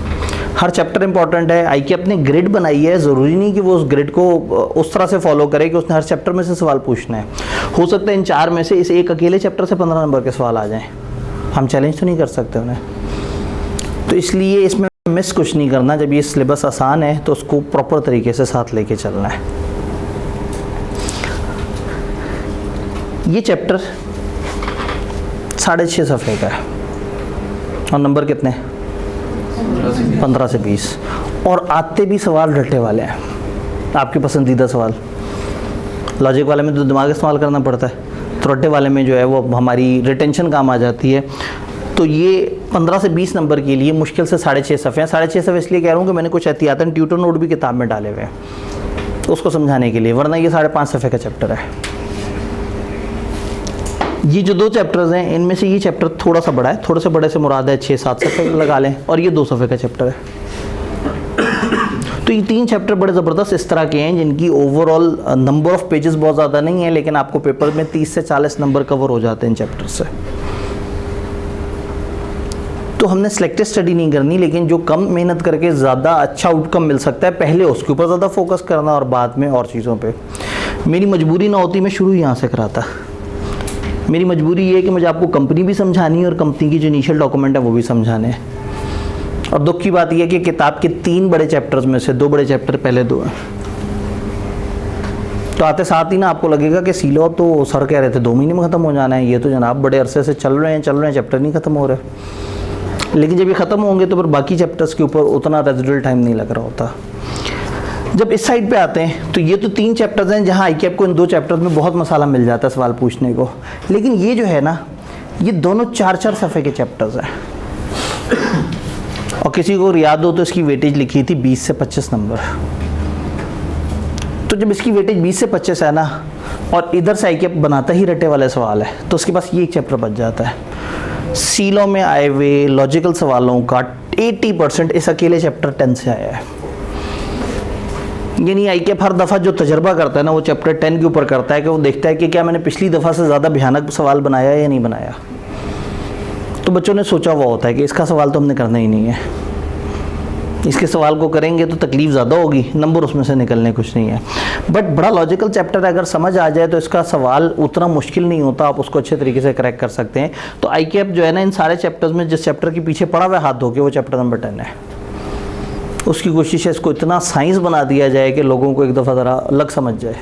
हर चैप्टर इंपॉर्टेंट है। आई के अपने ग्रिड बनाई है, ज़रूरी नहीं कि वो उस ग्रिड को उस तरह से फॉलो करे कि उसने हर चैप्टर में से सवाल पूछना है। हो सकता है इन 4 में से इस एक अकेले चैप्टर से 15 नंबर के सवाल आ जाएं। हम चैलेंज तो नहीं कर सकते उन्हें। तो इसलिए इसमें मिस कुछ नहीं करना। जब ये सिलेबस आसान है तो उसको प्रॉपर तरीके से साथ लेके चलना है। ये चैप्टर 6.5 सफ़े का है और नंबर कितने? 15 से 20। और आते भी सवाल रट्टे वाले हैं, आपके पसंदीदा सवाल। लॉजिक वाले में तो दिमाग इस्तेमाल करना पड़ता है, तो रट्टे वाले में जो है वो हमारी रिटेंशन काम आ जाती है। तो ये 15 से 20 नंबर के लिए मुश्किल से 6.5 सफ़े हैं। 6.5 सफ़े इसलिए कह रहा हूँ कि मैंने कुछ एहतियातन ट्यूटर नोट भी किताब में डाले हुए हैं उसको समझाने के लिए, वरना ये 5.5 सफ़े का चैप्टर है। ये जो 2 चैप्टर्स हैं इनमें से ये चैप्टर थोड़ा सा बड़ा है। थोड़े से बड़े से मुराद है 6-7 सफ़े लगा लें, और ये 2 सफ़े का चैप्टर है। तो ये 3 चैप्टर बड़े ज़बरदस्त इस तरह के हैं जिनकी ओवरऑल नंबर ऑफ पेजेस बहुत ज़्यादा नहीं है, लेकिन आपको पेपर में 30 से 40 नंबर कवर हो जाते हैं इन चैप्टर से। तो हमने सिलेक्टिव स्टडी नहीं करनी, लेकिन जो कम मेहनत करके ज़्यादा अच्छा आउटकम मिल सकता है पहले उसके ऊपर ज़्यादा फोकस करना और बाद में और चीज़ों पे। मेरी मजबूरी ना होती मैं शुरू यहाँ से कराता। मेरी मजबूरी ये है कि मुझे आपको कंपनी भी समझानी है और कंपनी की जो इनिशियल डॉक्यूमेंट है वो भी समझाने हैं। और दुख की बात यह है कि किताब के 3 बड़े चैप्टर्स में से 2 बड़े चैप्टर पहले 2 हैं। तो आते साथ ही ना आपको लगेगा कि सीलो तो सर कह रहे थे 2 महीने में ख़त्म हो जाना है, ये तो जनाब बड़े अरसे से चल रहे हैं चैप्टर नहीं ख़त्म हो रहे। लेकिन जब ये ख़त्म होंगे तो फिर बाकी चैप्टर्स के ऊपर उतना रेजिडुअल टाइम नहीं लग रहा होता। जब इस साइड पे आते हैं तो ये तो 3 चैप्टर्स हैं जहाँ आईकेप को इन 2 चैप्टर्स में बहुत मसाला मिल जाता है सवाल पूछने को। लेकिन ये जो है ना, ये दोनों 4-4 सफ़े के चैप्टर्स हैं। और किसी को याद हो तो इसकी वेटेज लिखी थी 20 से 25 नंबर। तो जब इसकी वेटेज 20 से 25 है ना, और इधर से आईकेप बनाता ही रटे वाले सवाल है, तो उसके पास ये एक चैप्टर बच जाता है। सीलो में आए हुए लॉजिकल सवालों का 80% इस अकेले चैप्टर 10 से आया है। यानी आईकेप हर दफ़ा जो तजर्बा करता है ना वो चैप्टर 10 के ऊपर करता है कि वो देखता है कि क्या मैंने पिछली दफ़ा से ज़्यादा भयानक सवाल बनाया या नहीं बनाया। तो बच्चों ने सोचा हुआ होता है कि इसका सवाल तो हमने करना ही नहीं है, इसके सवाल को करेंगे तो तकलीफ़ ज़्यादा होगी, नंबर उसमें से निकलने कुछ नहीं है। बट बड़ा लॉजिकल चैप्टर है, अगर समझ आ जाए तो इसका सवाल उतना मुश्किल नहीं होता, आप उसको अच्छे तरीके से क्रैक कर सकते हैं। तो आईकेप जो है ना इन सारे चैप्टर्स में जिस चैप्टर के पीछे पड़ा हुआ हाथ धो के वो चैप्टर नंबर 10 है। उसकी कोशिश है इसको इतना साइंस बना दिया जाए कि लोगों को एक दफ़ा ज़रा अलग समझ जाए।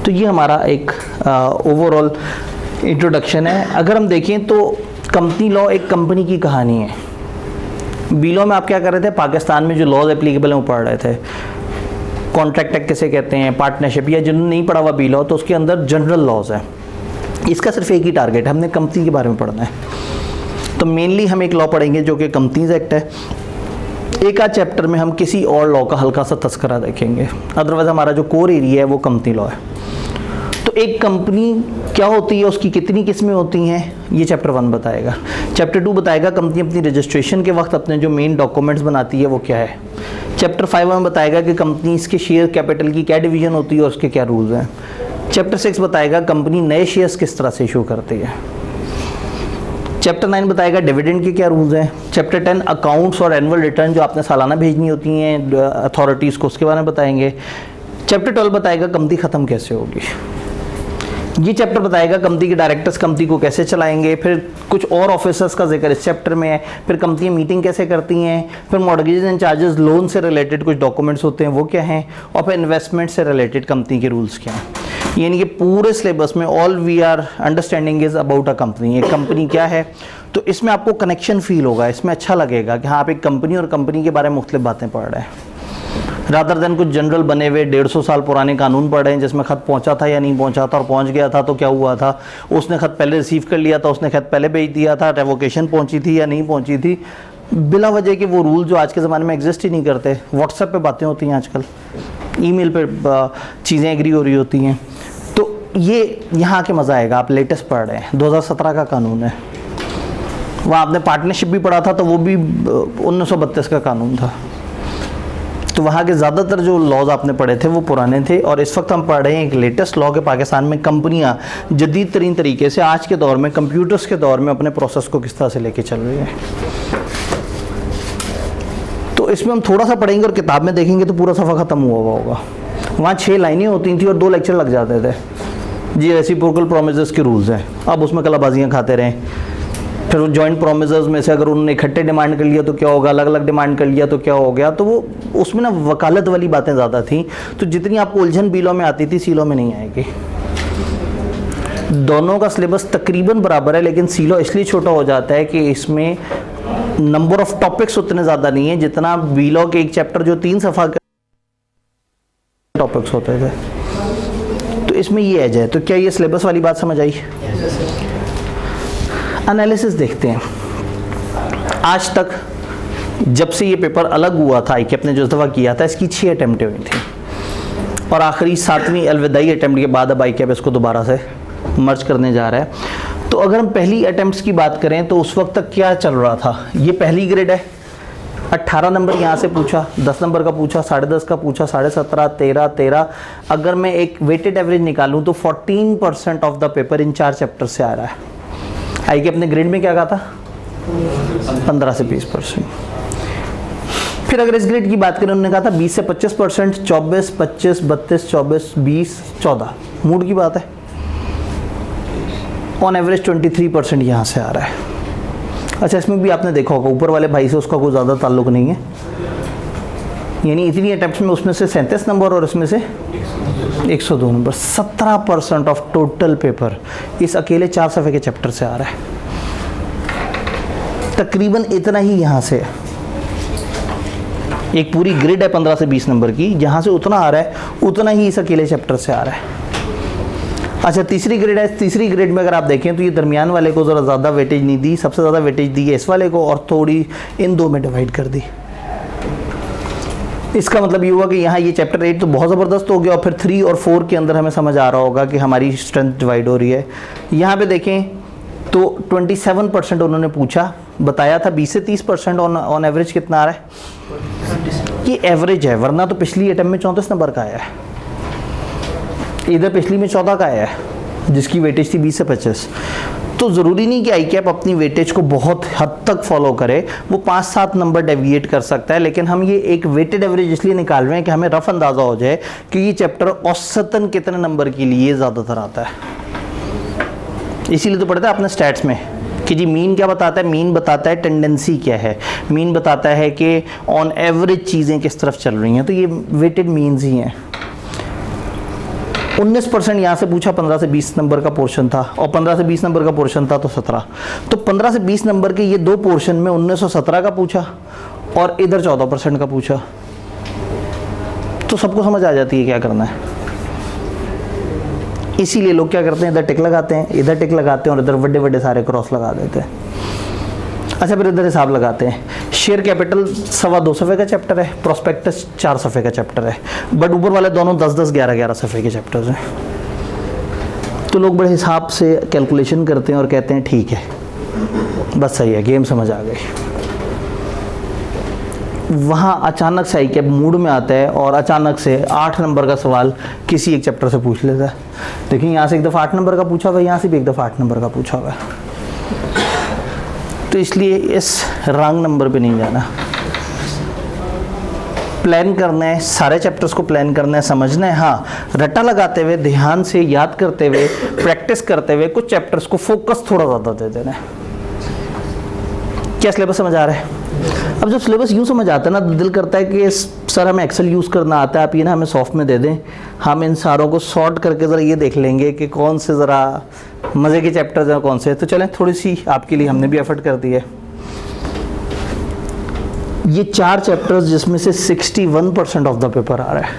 तो ये हमारा एक ओवरऑल इंट्रोडक्शन है। अगर हम देखें तो कंपनी लॉ एक कंपनी की कहानी है। बी लॉ में आप क्या कर रहे थे, पाकिस्तान में जो लॉज एप्लीकेबल हैं वो पढ़ रहे थे। कॉन्ट्रैक्ट एक्ट किसे कहते हैं, पार्टनरशिप, या जिन्होंने नहीं पढ़ा हुआ बी लॉ तो उसके अंदर जनरल लॉज है। इसका सिर्फ एक ही टारगेट है, हमने कंपनी के बारे में पढ़ना है। तो मेनली हम एक लॉ पढ़ेंगे जो कि कंपनीज एक्ट है। एक आध चैप्टर में हम किसी और लॉ का हल्का सा तस्करा देखेंगे, अदरवाइज हमारा जो कोर एरिया है वो कंपनी लॉ है। तो एक कंपनी क्या होती है, उसकी कितनी किस्में होती हैं, ये चैप्टर 1 बताएगा। चैप्टर 2 बताएगा कंपनी अपनी रजिस्ट्रेशन के वक्त अपने जो मेन डॉक्यूमेंट्स बनाती है वो क्या है। चैप्टर 5 में बताएगा कि कंपनी इसके शेयर कैपिटल की क्या डिवीजन होती है और उसके क्या रूल्स हैं। चैप्टर 6 बताएगा कंपनी नए शेयर्स किस तरह से इशू करती है। चैप्टर 9 बताएगा डिविडेंड के क्या रूल्स हैं। चैप्टर 10 अकाउंट्स और एनुअल रिटर्न जो आपने सालाना भेजनी होती हैं अथॉरिटीज़ को, उसके बारे में बताएंगे। चैप्टर 12 बताएगा कंपनी ख़त्म कैसे होगी। ये चैप्टर बताएगा कंपनी के डायरेक्टर्स कंपनी को कैसे चलाएंगे। फिर कुछ और ऑफिसर्स का जिक्र इस चैप्टर में है। फिर कंपनियाँ मीटिंग कैसे करती हैं। फिर मॉर्गेजेस एंड चार्जेस, लोन से रिलेटेड कुछ डॉक्यूमेंट्स होते हैं वो क्या हैं। और फिर इन्वेस्टमेंट से रिलेटेड कंपनी के रूल्स क्या हैं। यानी कि पूरे सिलेबस में all we are understanding is about a company. एक कंपनी क्या है, तो इसमें आपको कनेक्शन फील होगा, इसमें अच्छा लगेगा कि हाँ आप एक कंपनी और कंपनी के बारे में मुख्तलिफ बातें पढ़ रहे हैं, रादर देन कुछ जनरल बने हुए 150 साल पुराने कानून पढ़ रहे हैं जिसमें खत पहुंचा था या नहीं पहुंचा था, और पहुंच गया था तो क्या हुआ था, उसने खत पहले रिसीव कर लिया था, उसने खत पहले भेज दिया था, रेवोकेशन पहुंची थी या नहीं पहुंची थी। बिला वजह के वो रूल जो आज के ज़माने में एग्जिस्ट ही नहीं करते। व्हाट्सएप पे बातें होती हैं आजकल, ईमेल पे चीज़ें एग्री हो रही होती हैं। तो ये यहाँ के मज़ा आएगा। आप लेटेस्ट पढ़ रहे हैं, 2017 का कानून है। वहाँ आपने पार्टनरशिप भी पढ़ा था तो वो भी 1932 का कानून था। तो वहाँ के ज़्यादातर जो लॉज आपने पढ़े थे वो पुराने थे। और इस वक्त हम पढ़ रहे हैं एक लेटेस्ट लॉ के पाकिस्तान में कंपनियाँ जदीद तरीन तरीके से आज के दौर में, कंप्यूटर्स के दौर में अपने प्रोसेस को किस तरह से लेके चल रही है। तो इसमें हम थोड़ा सा पढ़ेंगे और किताब में देखेंगे तो पूरा सफ़ा ख़त्म हुआ होगा। वहाँ 6 लाइनें होती थी और 2 लेक्चर लग जाते थे। जी रेसिप्रोकल प्रॉमिसेस के रूल्स हैं, अब उसमें कलाबाजियाँ खाते रहें। फिर वो जॉइंट प्रोमिसेस में से अगर उन्होंने इकट्ठे डिमांड कर लिया तो क्या होगा, अलग अलग डिमांड कर लिया तो क्या हो गया। तो वो उसमें ना वकालत वाली बातें ज़्यादा थी। तो जितनी आपको उलझन बी लॉ में आती थी सी लॉ में नहीं आएगी। दोनों का सिलेबस तकरीबन बराबर है, लेकिन सी लॉ इसलिए छोटा हो जाता है कि इसमें नंबर ऑफ टॉपिक्स उतने ज़्यादा नहीं है जितना बी लॉ के एक चैप्टर जो 3 सफ़ा के टॉपिक्स होते थे। तो इसमें ये एज है। तो क्या ये सिलेबस वाली बात समझ आई? एनालिसिस देखते हैं। आज तक जब से ये पेपर अलग हुआ था, आईकेप ने जो दफ़ा किया था, इसकी 6 अटैम्प्टें हुई थी और आखिरी 7वीं अलविदाई अटैम्प्ट के बाद अब आईकेप इसको दोबारा से मर्ज करने जा रहा है। तो अगर हम पहली अटैम्प्ट्स की बात करें तो उस वक्त तक क्या चल रहा था। ये पहली ग्रेड है, 18 नंबर यहाँ से पूछा, 10 नंबर का पूछा, 10.5 का पूछा, 17.5, 13। अगर मैं एक वेटेड एवरेज निकालूँ तो 14% of the paper in 4 chapter से आ रहा है। आई के अपने ग्रेड में क्या कहा था, 15 से 20%। फिर अगर इस ग्रेड की बात करें, उन्होंने कहा था 20 से 25%, 24, 25, 32, 24, 20, 14। मूड की बात है। ऑन एवरेज 23% यहाँ से आ रहा है। अच्छा, इसमें भी आपने देखा होगा ऊपर वाले भाई से उसका कोई ज़्यादा ताल्लुक नहीं है। यानी इतनी अटैम्प्ट्स में उसमें से 37 नंबर और इसमें से 102 नंबर, 17% ऑफ टोटल पेपर इस अकेले 4 सफ़े के चैप्टर से आ रहा है। तकरीबन इतना ही यहाँ से, एक पूरी ग्रिड है 15 से 20 नंबर की, जहाँ से उतना आ रहा है उतना ही इस अकेले चैप्टर से आ रहा है। अच्छा, तीसरी ग्रेड है। तीसरी ग्रेड में अगर आप देखें तो ये दरमियान वाले को ज़रा ज़्यादा वेटेज नहीं दी, सबसे ज़्यादा वेटेज दी है इस वाले को और थोड़ी इन 2 में डिवाइड कर दी। इसका मतलब ये हुआ कि यहाँ ये चैप्टर 8 तो बहुत ज़बरदस्त हो गया और फिर 3 और 4 के अंदर हमें समझ आ रहा होगा कि हमारी स्ट्रेंथ डिवाइड हो रही है। यहाँ पे देखें तो 27% उन्होंने पूछा, बताया था 20 से 30%। ऑन एवरेज कितना आ रहा है? ये एवरेज है, वरना तो पिछली अटेम्प्ट में 34 नंबर का आया है, इधर पिछली में 14 का आया है जिसकी वेटेज थी 20 से 25। तो ज़रूरी नहीं कि आईकेप अपनी वेटेज को बहुत हद तक फॉलो करे, वो 5-7 नंबर डेविएट कर सकता है। लेकिन हम ये एक वेटेड एवरेज इसलिए निकाल रहे हैं कि हमें रफ अंदाज़ा हो जाए कि ये चैप्टर औसतन कितने नंबर के लिए ज़्यादातर आता है। इसीलिए तो पढ़ता है आपने स्टैट्स में कि जी मीन क्या बताता है। मीन बताता है टेंडेंसी क्या है, मीन बताता है कि ऑन एवरेज चीज़ें किस तरफ चल रही हैं। तो ये वेटेड मीन्स ही हैं। 19% यहाँ से पूछा, 15 से 20 नंबर का पोर्शन था, और 15 से 20 नंबर का पोर्शन था तो 17। तो 15 से 20 नंबर के ये दो पोर्शन में 1917 का पूछा और इधर 14% का पूछा, तो सबको समझ आ जाती है क्या करना है। इसीलिए लोग क्या करते हैं, इधर टिक लगाते हैं, इधर टिक लगाते हैं और इधर बड़े बड़े सारे क्रॉस लगा देते हैं। अच्छा, फिर इधर हिसाब लगाते हैं। शेयर कैपिटल 2.25 सफ़े का चैप्टर है, प्रोस्पेक्टस 4 सफ़े का चैप्टर है, बट ऊपर वाले दोनों 10-10, 11-11 सफ़े के चैप्टर्स हैं। तो लोग बड़े हिसाब से कैलकुलेशन करते हैं और कहते हैं ठीक है, बस सही है, गेम समझ आ गई। वहाँ अचानक से ICAP मूड में आता है और अचानक से 8 नंबर का सवाल किसी एक चैप्टर से पूछ लेता है। देखिए, यहाँ से एक दफ़ा 8 नंबर का पूछा हुआ है, यहाँ से भी एक दफ़ा 8 नंबर का पूछा हुआ है। तो इसलिए इस रॉन्ग नंबर पे नहीं जाना। प्लान करना है, सारे चैप्टर्स को प्लान करना है, समझना है। हाँ, रट्टा लगाते हुए, ध्यान से याद करते हुए, प्रैक्टिस करते हुए कुछ चैप्टर्स को फोकस थोड़ा ज़्यादा दे देना है। क्या सिलेबस समझ आ रहा है? अब जब सिलेबस यूँ समझ आता है ना, तो दिल करता है कि सर हमें एक्सेल यूज़ करना आता है, आप ये ना हमें सॉफ्ट में दे दें, हम इन सारों को सॉर्ट करके ज़रा ये देख लेंगे कि कौन से ज़रा मज़े के चैप्टर्स हैं, कौन से। तो चलें, थोड़ी सी आपके लिए हमने भी एफर्ट कर दी है। ये 4 चैप्टर्स जिसमें से 61% ऑफ द पेपर आ रहा है,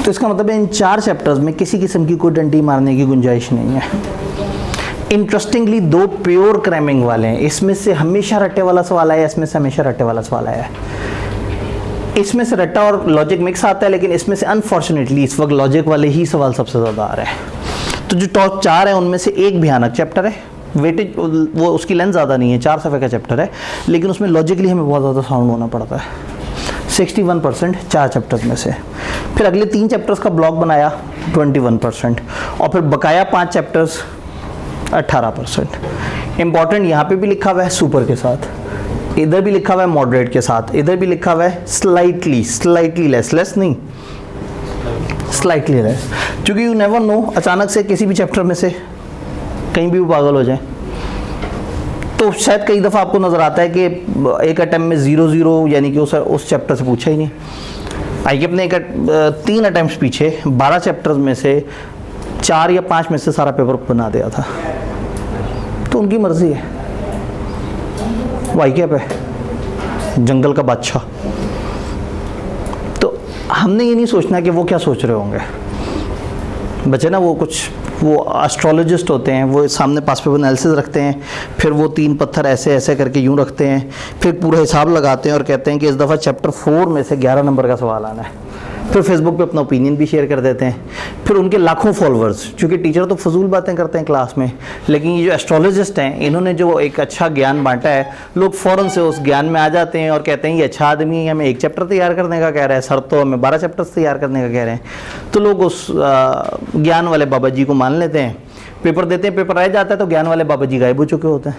तो इसका मतलब है इन 4 चैप्टर्स में किसी किस्म की कोई डंडी मारने की गुंजाइश नहीं है। इंटरेस्टिंगली 2 प्योर क्रैमिंग वाले हैं, इसमें से हमेशा रट्टे वाला सवाल आया, इसमें से हमेशा रट्टे वाला सवाल आया है। इसमें से रट्टा और लॉजिक मिक्स आता है, लेकिन इसमें से अनफॉर्चुनेटली इस वक्त लॉजिक वाले ही सवाल सबसे ज़्यादा आ रहे हैं। तो जो टॉप 4 है उनमें से एक भयानक चैप्टर है, वेटेज वो उसकी लेंथ ज़्यादा नहीं है, 4 सफ़े का चैप्टर है, लेकिन उसमें लॉजिकली हमें बहुत ज़्यादा साउंड होना पड़ता है। 61% 4 चैप्टर्स में से। फिर अगले 3 चैप्टर्स का ब्लॉक बनाया 21%, और फिर बकाया 5 चैप्टर्स 18%। इंपॉर्टेंट यहाँ पे भी लिखा हुआ है सुपर के साथ, इधर भी लिखा हुआ है मॉडरेट के साथ, इधर भी लिखा हुआ है स्लाइटली लेस नहीं, स्लाइटली लेस, क्योंकि यू नेवर नो, अचानक से किसी भी चैप्टर में से कहीं भी पागल हो जाए। तो शायद कई दफ़ा आपको नज़र आता है कि एक अटैम्प्ट में 0-0, यानी कि उस चैप्टर से पूछा ही नहीं। ICAP ने 3 अटैम्प्ट पीछे 12 चैप्टर्स में से 4 या 5 में से सारा पेपर बना दिया था। तो उनकी मर्जी है, वो ICAP है, जंगल का बादशाह। तो हमने ये नहीं सोचना कि वो क्या सोच रहे होंगे। बचे ना वो एस्ट्रोलॉजिस्ट होते हैं, वो सामने पास पेपर एनालिसिस रखते हैं, फिर वो 3 पत्थर ऐसे ऐसे करके यूँ रखते हैं, फिर पूरा हिसाब लगाते हैं और कहते हैं कि इस दफ़ा चैप्टर 4 में से 11 नंबर का सवाल आना है। फिर फेसबुक पे अपना ओपिनियन भी शेयर कर देते हैं। फिर उनके लाखों फॉलोअर्स, क्योंकि टीचर तो फजूल बातें करते हैं क्लास में, लेकिन ये जो एस्ट्रोलॉजिस्ट हैं, इन्होंने जो एक अच्छा ज्ञान बांटा है, लोग फ़ौरन से उस ज्ञान में आ जाते हैं और कहते हैं ये अच्छा आदमी है, हमें 1 चैप्टर तैयार करने का कह रहा है, सर तो हमें 12 चैप्टर्स तैयार करने का कह रहे हैं। तो लोग उस ज्ञान वाले बाबा जी को मान लेते हैं, पेपर देते हैं, पेपर रह जाता है तो ज्ञान वाले बाबा जी गायब हो चुके होते हैं।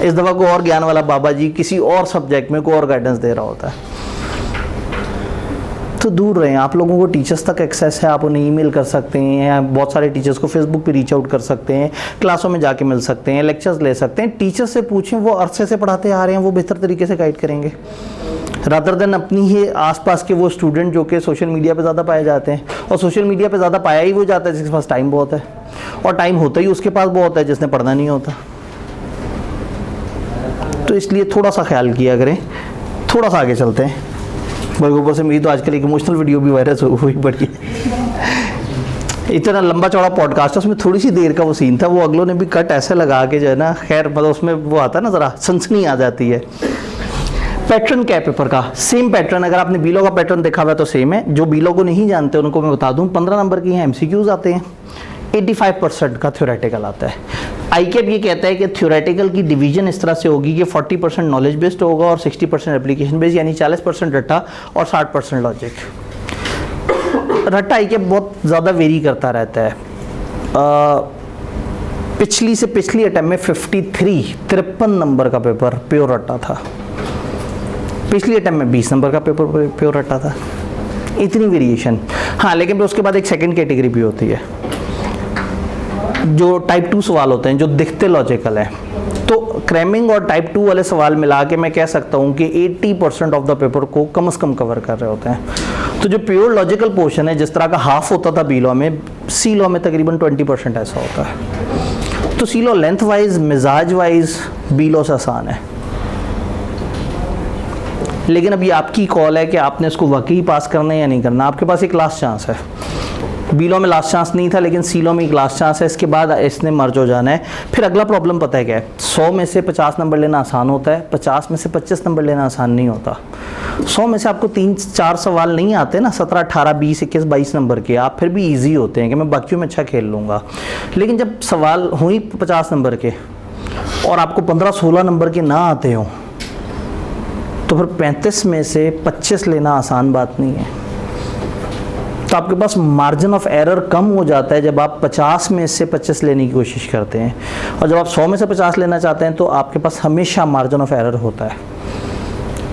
इस दफ़ा को और ज्ञान वाला बाबा जी किसी और सब्जेक्ट में कोई और गाइडेंस दे रहा होता है। तो दूर रहें। आप लोगों को टीचर्स तक एक्सेस है, आप उन्हें ईमेल कर सकते हैं, बहुत सारे टीचर्स को फेसबुक पे रीच आउट कर सकते हैं, क्लासों में जाके मिल सकते हैं, लेक्चर्स ले सकते हैं। टीचर से पूछें, वो अरसे से पढ़ाते आ रहे हैं, वो बेहतर तरीके से गाइड करेंगे, रादर देन अपनी ही आसपास के वो स्टूडेंट जो कि सोशल मीडिया पे ज़्यादा पाए जाते हैं। और सोशल मीडिया पे ज़्यादा पाया ही वो जाता है जिसके पास टाइम बहुत है, और टाइम होता ही उसके पास बहुत है जिसने पढ़ना नहीं होता। तो इसलिए थोड़ा सा ख्याल किया करें, थोड़ा सा आगे चलते हैं। बल्कि ऊपर से मेरी तो आजकल एक इमोशनल वीडियो भी वायरल हुई पड़ी है। इतना लंबा चौड़ा पॉडकास्ट है, उसमें थोड़ी सी देर का वो सीन था, वो अगलों ने भी कट ऐसे लगा के जो है ना, खैर मतलब उसमें वो आता है ना, ज़रा सनसनी आ जाती है। पैटर्न क्या है पेपर का? सेम पैटर्न, अगर आपने बीलो का पैटर्न देखा हुआ है तो सेम है। जो बीलो को नहीं जानते उनको मैं बता दूं, 15 नंबर की हैं MCQs आते हैं, 85% का थ्योरेटिकल आता है। ICAP ये कहता है कि थ्योरेटिकल की डिवीजन इस तरह से होगी कि 40% नॉलेज बेस्ड होगा और 60% एप्लीकेशन बेस्ड, यानी 40% रट्टा और 60% लॉजिक। रट्टा ICAP बहुत ज़्यादा वेरी करता रहता है। पिछली से पिछली अटैम्प्ट में 53 नंबर का पेपर प्योर रट्टा था, पिछली अटैम्प्ट में 20 नंबर का पेपर प्योर रट्टा था। इतनी वेरिएशन। हाँ, लेकिन फिर उसके बाद एक सेकंड कैटेगरी भी होती है, जो टाइप 2 सवाल होते हैं, जो दिखते लॉजिकल हैं। तो क्रैमिंग और टाइप 2 वाले सवाल मिला के मैं कह सकता हूँ कि 80% ऑफ द पेपर को कम से कम कवर कर रहे होते हैं। तो जो प्योर लॉजिकल पोर्शन है, जिस तरह का हाफ होता था बी लॉ में, सी लॉ में तकरीबन 20% ऐसा होता है। तो सी लॉ लेंथ वाइज, मिजाज वाइज बी लॉ से आसान है। लेकिन अब ये आपकी कॉल है कि आपने इसको वाकई पास करना है या नहीं करना। आपके पास एक लास्ट चांस है। बी लॉ में लास्ट चांस नहीं था, लेकिन सी लॉ में एक लास्ट चांस है। इसके बाद इसने मर्ज हो जाना है। फिर अगला प्रॉब्लम पता है क्या है? 100 में से 50 नंबर लेना आसान होता है, 50 में से 25 नंबर लेना आसान नहीं होता। 100 में से आपको 3-4 सवाल नहीं आते ना, 17, 18, 20, 21, 22 नंबर के, आप फिर भी ईजी होते हैं कि मैं बाकियों में अच्छा खेल लूँगा। लेकिन जब सवाल हुई 50 नंबर के और आपको 15-16 नंबर के ना आते हो, तो फिर 35 में से 25 लेना आसान बात नहीं है। तो आपके पास मार्जिन ऑफ एरर कम हो जाता है जब आप 50 में से 25 लेने की कोशिश करते हैं, और जब आप 100 में से 50 लेना चाहते हैं तो आपके पास हमेशा मार्जिन ऑफ एरर होता है।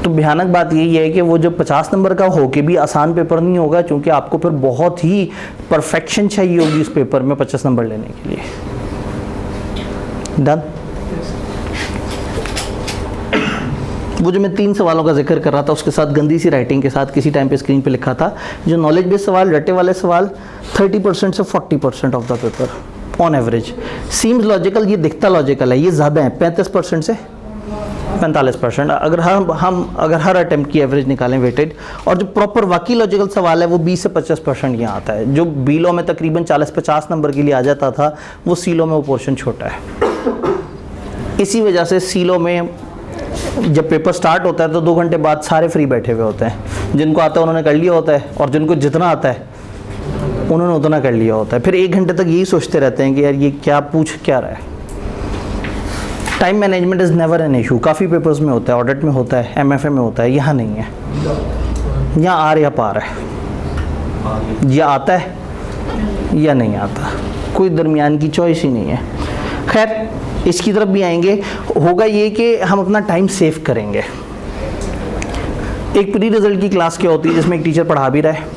तो भयानक बात यही है कि वो जो 50 नंबर का हो के भी आसान पेपर नहीं होगा, क्योंकि आपको फिर बहुत ही परफेक्शन चाहिए होगी उस पेपर में 25 नंबर लेने के लिए। डन। वो जो मैं 3 सवालों का जिक्र कर रहा था, उसके साथ गंदी सी राइटिंग के साथ किसी टाइम पे स्क्रीन पे लिखा था, जो नॉलेज बेस्ड सवाल, रटे वाले सवाल 30% से 40% of the paper on average. Seems logical, ये दिखता लॉजिकल है, ये ज़्यादा है 35% से 45%। अगर हर अटेम्प्ट की एवरेज निकालें वेटेड, और जो प्रॉपर वाकई लॉजिकल सवाल है वो 20 से 25% यहाँ आता है। जो बी लॉ में तकरीबन 40-50 नंबर के लिए आ जाता था, वो सी लॉ में वो पोर्शन छोटा है। इसी वजह से सी लॉ में जब पेपर स्टार्ट होता है तो 2 घंटे बाद सारे फ्री बैठे हुए होते हैं। जिनको आता है उन्होंने कर लिया होता है, और जिनको जितना आता है उन्होंने उतना कर लिया होता है। फिर 1 घंटे तक यही सोचते रहते हैं कि यार ये क्या पूछ क्या रहा है। Time management is never an issue. काफ़ी पेपर्स में होता है, ऑडिट में होता है, MFA में होता है, यहाँ नहीं है। यहाँ आर या पार है, या आता है या नहीं आता, कोई दरमियान की चॉइस ही नहीं है। खैर, इसकी तरफ भी आएंगे। होगा ये कि हम अपना टाइम सेव करेंगे। एक प्री रिजल्ट की क्लास क्या होती है, जिसमें एक टीचर पढ़ा भी रहा है,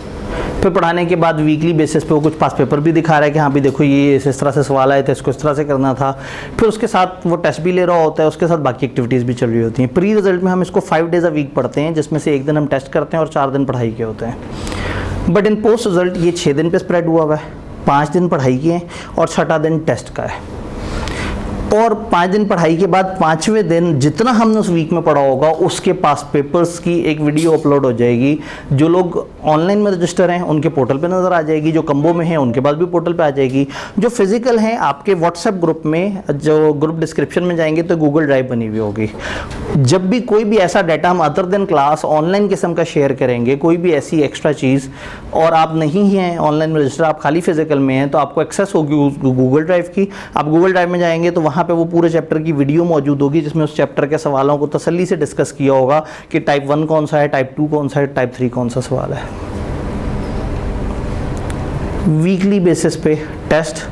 फिर पढ़ाने के बाद वीकली बेसिस पे वो कुछ पास पेपर भी दिखा रहा है कि हाँ भी देखो ये इस तरह से सवाल आए थे, इसको इस तरह से करना था। फिर उसके साथ वो टेस्ट भी ले रहा होता है, उसके साथ बाकी एक्टिविटीज़ भी चल रही होती हैं। प्री रिजल्ट में हम इसको 5 डेज़ अ वीक पढ़ते हैं, जिसमें से 1 दिन हम टेस्ट करते हैं और 4 दिन पढ़ाई के होते हैं। बट इन पोस्ट रिजल्ट ये 6 दिन पे स्प्रेड हुआ है, 5 दिन पढ़ाई के हैं और 6ठा दिन टेस्ट का है। और 5 दिन पढ़ाई के बाद 5वें दिन जितना हमने उस वीक में पढ़ा होगा उसके पास पेपर्स की एक वीडियो अपलोड हो जाएगी। जो लोग ऑनलाइन में रजिस्टर हैं उनके पोर्टल पे नज़र आ जाएगी, जो कम्बो में हैं उनके पास भी पोर्टल पे आ जाएगी, जो फिजिकल हैं आपके व्हाट्सएप ग्रुप में, जो ग्रुप डिस्क्रिप्शन में जाएंगे तो गूगल ड्राइव बनी हुई होगी। जब भी कोई भी ऐसा डाटा हम अदर देन क्लास ऑनलाइन किस्म का शेयर करेंगे, कोई भी ऐसी एक्स्ट्रा चीज़, और आप नहीं हैं ऑनलाइन में रजिस्टर, आप खाली फिजिकल में हैं, तो आपको एक्सेस होगी गूगल ड्राइव की। आप गूगल ड्राइव में जाएंगे तो वहाँ पे वो पूरे चैप्टर की वीडियो मौजूद होगी, जिसमें उस चैप्टर के सवालों को तसल्ली से डिस्कस किया होगा कि टाइप 1 कौन सा है, टाइप 2 कौन सा है, टाइप 3 कौन सा सवाल है। वीकली बेसिस पे टेस्ट।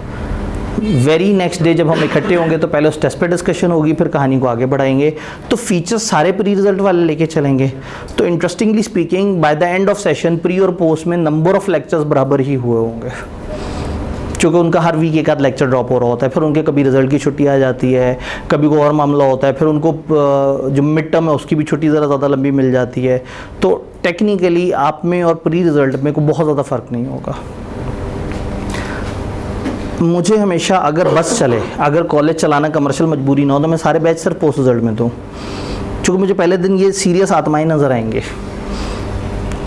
वेरी नेक्स्ट डे जब हम इकट्ठे होंगे तो पहले उस टेस्ट पे डिस्कशन होगी, फिर कहानी को आगे बढ़ाएंगे। तो फीचर्स सारे प्री रिजल्ट वाले लेके चलेंगे। तो interestingly speaking, by the end of session pre और पोस्ट में नंबर ऑफ लेक्चर्स बराबर ही हुए होंगे, क्योंकि उनका हर वीक एक आध लेक्चर ड्रॉप हो रहा होता है। फिर उनके कभी रिजल्ट की छुट्टी आ जाती है, कभी कोई और मामला होता है, फिर उनको जो मिड टर्म है उसकी भी छुट्टी ज़रा ज़्यादा लंबी मिल जाती है। तो टेक्निकली आप में और प्री रिजल्ट में को बहुत ज़्यादा फ़र्क नहीं होगा। मुझे हमेशा अगर बस चले, अगर कॉलेज चलाना कमर्शियल मजबूरी ना हो, तो मैं सारे बैच सिर्फ पोस्ट रिजल्ट में दूँ, क्योंकि मुझे पहले दिन ये सीरियस आत्माएं नज़र आएंगे।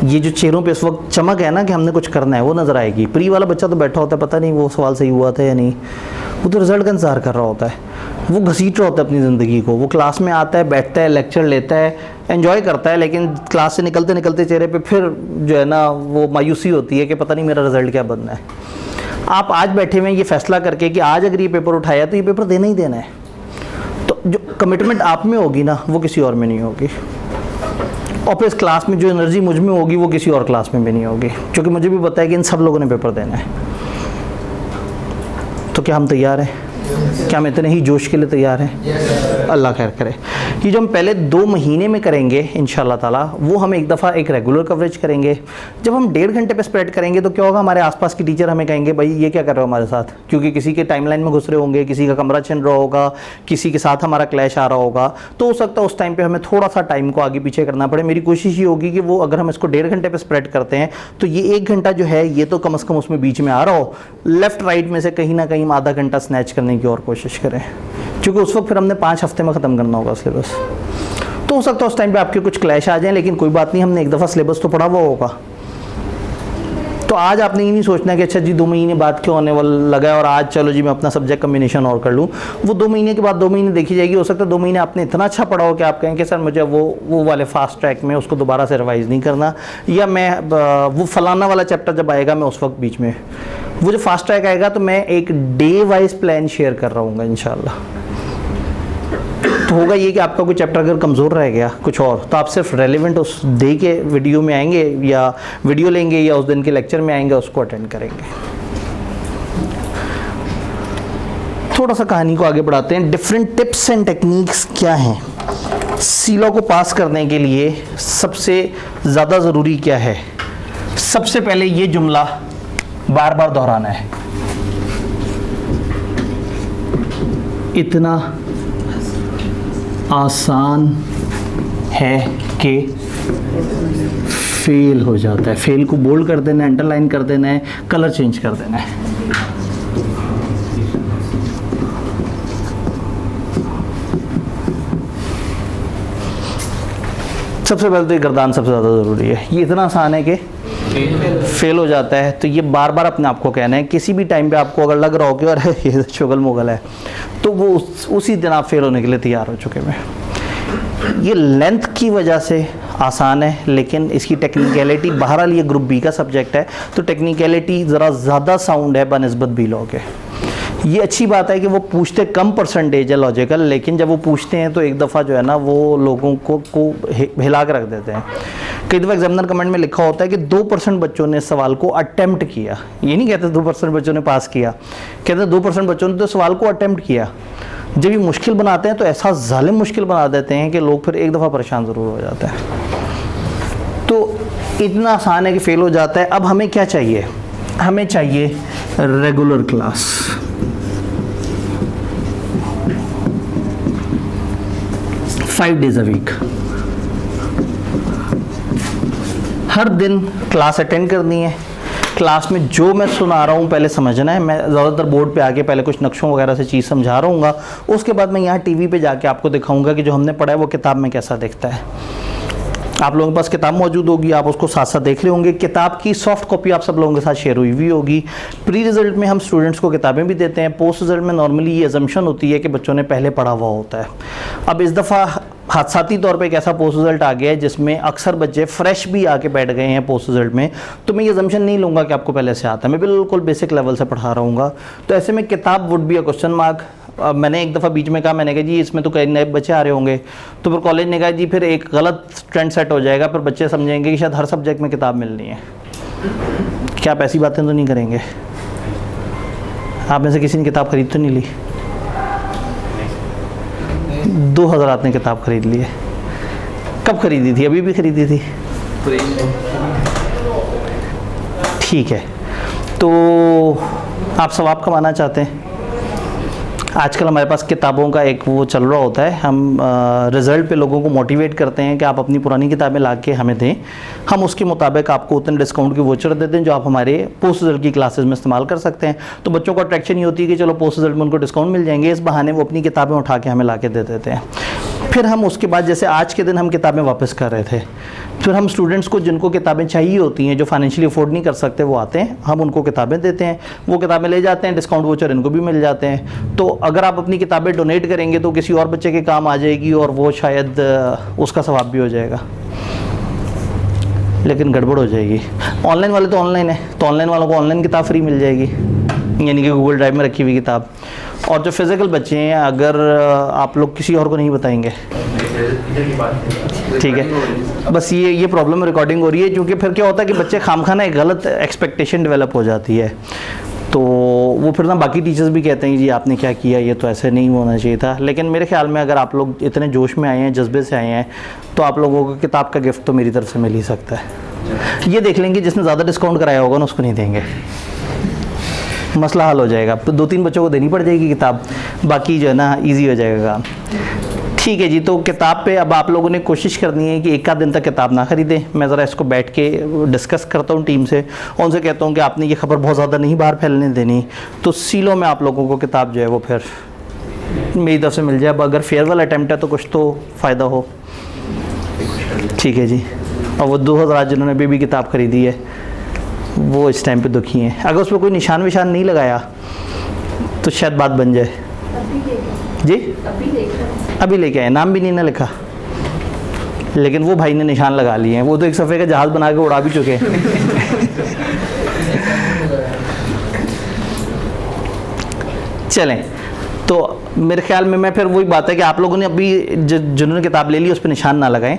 ये जो चेहरों पे इस वक्त चमक है ना कि हमने कुछ करना है, वो नज़र आएगी। प्री वाला बच्चा तो बैठा होता है, पता नहीं वो सवाल सही हुआ था या नहीं, वो तो रिजल्ट का इंतज़ार कर रहा होता है, वो घसीट रहा होता है अपनी ज़िंदगी को। वो क्लास में आता है, बैठता है, लेक्चर लेता है, एंजॉय करता है, लेकिन क्लास से निकलते निकलते चेहरे पे फिर जो है ना वो मायूसी होती है कि पता नहीं मेरा रिज़ल्ट क्या बनना है। आप आज बैठे हुए हैं ये फैसला करके कि आज अगर ये पेपर उठाया तो ये पेपर देना ही देना है, तो जो कमिटमेंट आप में होगी ना वो किसी और में नहीं होगी। और फिर इस क्लास में जो एनर्जी मुझ में होगी वो किसी और क्लास में भी नहीं होगी, क्योंकि मुझे भी पता है कि इन सब लोगों ने पेपर देना है। तो क्या हम तैयार हैं? क्या हम इतने ही जोश के लिए तैयार हैं? अल्लाह खैर करे। ये जो हम पहले 2 महीने में करेंगे इंशाल्लाह ताला, वो हम एक दफ़ा एक रेगुलर कवरेज करेंगे। जब हम 1.5 घंटे पे स्प्रेड करेंगे तो क्या होगा, हमारे आसपास की टीचर हमें कहेंगे भाई ये क्या कर रहे हो हमारे साथ, क्योंकि किसी के टाइमलाइन में घुस रहे होंगे, किसी का कमरा छिन रहा होगा, किसी के साथ हमारा क्लैश आ रहा होगा। तो हो सकता है उस टाइम पर हमें थोड़ा सा टाइम को आगे पीछे करना पड़े। मेरी कोशिश ये होगी कि वो अगर हम इसको 1.5 घंटे पे स्प्रेड करते हैं तो ये 1 घंटा जो है ये तो कम से कम उसमें बीच में आ रहा हो, लेफ्ट राइट में से कहीं ना कहीं हम आधा घंटा स्नैच करने की और कोशिश करें, क्योंकि उस वक्त फिर हमने 5 हफ्ते में ख़त्म करना होगा सिलेबस। तो हो सकता है उस टाइम पे आपके कुछ क्लैश आ जाएं, लेकिन कोई बात नहीं, हमने एक दफ़ा सिलेबस तो पढ़ा हुआ होगा। तो आज आपने ये नहीं सोचना कि अच्छा जी 2 महीने बाद क्यों आने वाला लगा है और आज चलो जी मैं अपना सब्जेक्ट कम्बिनेशन और कर लूँ। वो 2 महीने के बाद 2 महीने देखी जाएगी। हो सकता है 2 महीने आपने इतना अच्छा पढ़ा हो कि आप कहें कि सर मुझे वो वाले फास्ट ट्रैक में उसको दोबारा से रिवाइज़ नहीं करना, या मैं वो फलाना वाला चैप्टर जब आएगा मैं उस वक्त बीच में वो जो फास्ट ट्रैक आएगा तो मैं एक डे वाइज प्लान शेयर कर रहा हूँ इंशाल्लाह। तो होगा ये कि आपका कोई चैप्टर अगर कमज़ोर रह गया कुछ और, तो आप सिर्फ रेलिवेंट उस डे के वीडियो में आएंगे या वीडियो लेंगे या उस दिन के लेक्चर में आएंगे, उसको अटेंड करेंगे। थोड़ा सा कहानी को आगे बढ़ाते हैं। डिफरेंट टिप्स एंड टेक्निक्स क्या हैं सीलो को पास करने के लिए, सबसे ज़्यादा ज़रूरी क्या है। सबसे पहले ये जुमला बार बार दोहराना है, इतना आसान है कि फेल हो जाता है। फेल को बोल्ड कर देना है, अंडरलाइन कर देना है, कलर चेंज कर देना है। सबसे पहले तो ये गर्दान सबसे ज़्यादा ज़रूरी है। ये इतना आसान है कि फेल हो जाता है, तो ये बार बार अपने आप को कहना है। किसी भी टाइम पे आपको अगर लग रहा हो कि अरे ये शुगल मुगल है, तो वो उसी दिन आप फेल होने के लिए तैयार हो चुके हैं। ये लेंथ की वजह से आसान है, लेकिन इसकी टेक्निकलिटी, बहरहाल ये ग्रुप बी का सब्जेक्ट है तो टेक्निकलिटी ज़रा ज़्यादा साउंड है बनस्बत बी लॉ के। ये अच्छी बात है कि वो पूछते कम परसेंटेज है लॉजिकल, लेकिन जब वो पूछते हैं तो एक दफ़ा जो है ना वो लोगों को हिला के रख देते हैं। कई दफ़ा एग्जामिनर कमेंट में लिखा होता है कि 2% बच्चों ने सवाल को अटेम्प्ट किया। ये नहीं कहते 2% बच्चों ने पास किया, कहते 2% बच्चों ने तो सवाल को अटेम्प्ट किया। जब ये मुश्किल बनाते हैं तो ऐसा जालिम मुश्किल बना देते हैं कि लोग फिर एक दफ़ा परेशान ज़रूर हो जाते हैं। तो इतना आसान है कि फ़ेल हो जाता है। अब हमें क्या चाहिए, हमें चाहिए regular class. Five days a week, हर दिन क्लास अटेंड करनी है। क्लास में जो मैं सुना रहा हूँ पहले समझना है। मैं ज़्यादातर बोर्ड पे आके पहले कुछ नक्शों वगैरह से चीज़ समझा रहा हूँ, उसके बाद मैं यहाँ टीवी पे जाके आपको दिखाऊंगा कि जो हमने पढ़ा है वो किताब में कैसा दिखता है। आप लोगों के पास किताब मौजूद होगी, आप उसको साथ साथ देख रहे होंगे। किताब की सॉफ्ट कॉपी आप सब लोगों के साथ शेयर हुई हुई होगी। प्री रिजल्ट में हम स्टूडेंट्स को किताबें भी देते हैं। पोस्ट रिजल्ट में नॉर्मली ये अजम्पशन होती है कि बच्चों ने पहले पढ़ा हुआ होता है। अब इस दफ़ा हादसाती तौर पे एक ऐसा पोस्ट रिजल्ट आ गया है जिसमें अक्सर बच्चे फ्रेश भी आके बैठ गए हैं पोस्ट रिजल्ट में, तो मैं ये अजम्पशन नहीं लूँगा कि आपको पहले से आता है। मैं बिल्कुल बेसिक लेवल से पढ़ा रहूँगा। तो ऐसे में किताब would be a question mark. मैंने एक दफ़ा बीच में कहा, मैंने कहा जी इसमें तो कई नए बच्चे आ रहे होंगे, तो फिर कॉलेज ने कहा जी फिर एक गलत ट्रेंड सेट हो जाएगा, फिर बच्चे समझेंगे कि शायद हर सब्जेक्ट में किताब मिलनी है। क्या आप ऐसी बातें तो नहीं करेंगे? आप में से किसी ने किताब खरीद तो नहीं ली? 2 हज़रात ने किताब खरीद ली है। कब खरीदी थी? अभी भी खरीदी थी? ठीक है, तो आप सवाब कमाना चाहते हैं। आजकल हमारे पास किताबों का एक वो चल रहा होता है, हम रिज़ल्ट पे लोगों को मोटिवेट करते हैं कि आप अपनी पुरानी किताबें ला के हमें दें, हम उसके मुताबिक आपको उतने डिस्काउंट की वोचर देते हैं जो आप हमारे पोस्ट रिजल्ट की क्लासेस में इस्तेमाल कर सकते हैं। तो बच्चों को अट्रैक्शन ये होती है कि चलो पोस्ट रिजल्ट में उनको डिस्काउंट मिल जाएंगे, इस बहाने वो अपनी किताबें उठा के हमें ला के दे देते हैं। फिर हम उसके बाद जैसे आज के दिन हम किताबें वापस कर रहे थे, फिर हम स्टूडेंट्स को जिनको किताबें चाहिए होती हैं, जो फाइनेंशियली अफोर्ड नहीं कर सकते, वो आते हैं, हम उनको किताबें देते हैं, वो किताबें ले जाते हैं, डिस्काउंट वोचर इनको भी मिल जाते हैं। तो अगर आप अपनी किताबें डोनेट करेंगे तो किसी और बच्चे के काम आ जाएगी और वो शायद उसका सवाब भी हो जाएगा, लेकिन गड़बड़ हो जाएगी। ऑनलाइन वाले तो ऑनलाइन है, तो ऑनलाइन वालों को ऑनलाइन किताब फ्री मिल जाएगी, यानी कि गूगल ड्राइव में रखी हुई किताब। और जो फिज़िकल बच्चे हैं, अगर आप लोग किसी और को नहीं बताएंगे, ठीक है, बस ये प्रॉब्लम रिकॉर्डिंग हो रही है, क्योंकि फिर क्या होता है कि बच्चे खामखाना एक गलत एक्सपेक्टेशन डेवलप हो जाती है। तो वो फिर ना बाकी टीचर्स भी कहते हैं जी आपने क्या किया, ये तो ऐसे नहीं होना चाहिए था। लेकिन मेरे ख्याल में अगर आप लोग इतने जोश में आए हैं, जज्बे से आए हैं, तो आप लोगों को किताब का गिफ्ट तो मेरी तरफ से मिल ही सकता है। ये देख लेंगे जिसने ज़्यादा डिस्काउंट कराया होगा ना उसको नहीं देंगे, मसला हल हो जाएगा। तो 2-3 बच्चों को देनी पड़ जाएगी किताब, बाकी जो है ना ईजी हो जाएगा काम। ठीक है जी, तो किताब पे अब आप लोगों ने कोशिश करनी है कि एक आध दिन तक किताब ना खरीदें। मैं ज़रा इसको बैठ के डिस्कस करता हूँ टीम से, और उनसे कहता हूँ कि आपने ये खबर बहुत ज़्यादा नहीं बाहर फैलने देनी, तो सीलों में आप लोगों को किताब जो है वो फिर मेरी तरफ से मिल जाए। अब अगर फेयरवेल अटैम्प्ट है तो कुछ तो फ़ायदा हो। ठीक है जी, और वो 2 हज़ार जिन्होंने अभी भी किताब खरीदी है वो इस टाइम पे दुखी हैं। अगर उस पर कोई निशान विशान नहीं लगाया तो शायद बात बन जाए। जी अभी लेके आए, नाम भी नहीं ना लिखा, लेकिन वो भाई ने निशान लगा लिए हैं। वो तो एक सफ़े का जहाज़ बना के उड़ा भी चुके हैं। चलें, तो मेरे ख्याल में मैं फिर वही बात है कि आप लोगों ने अभी जिन्होंने किताब ले ली उस पर निशान ना लगाएं।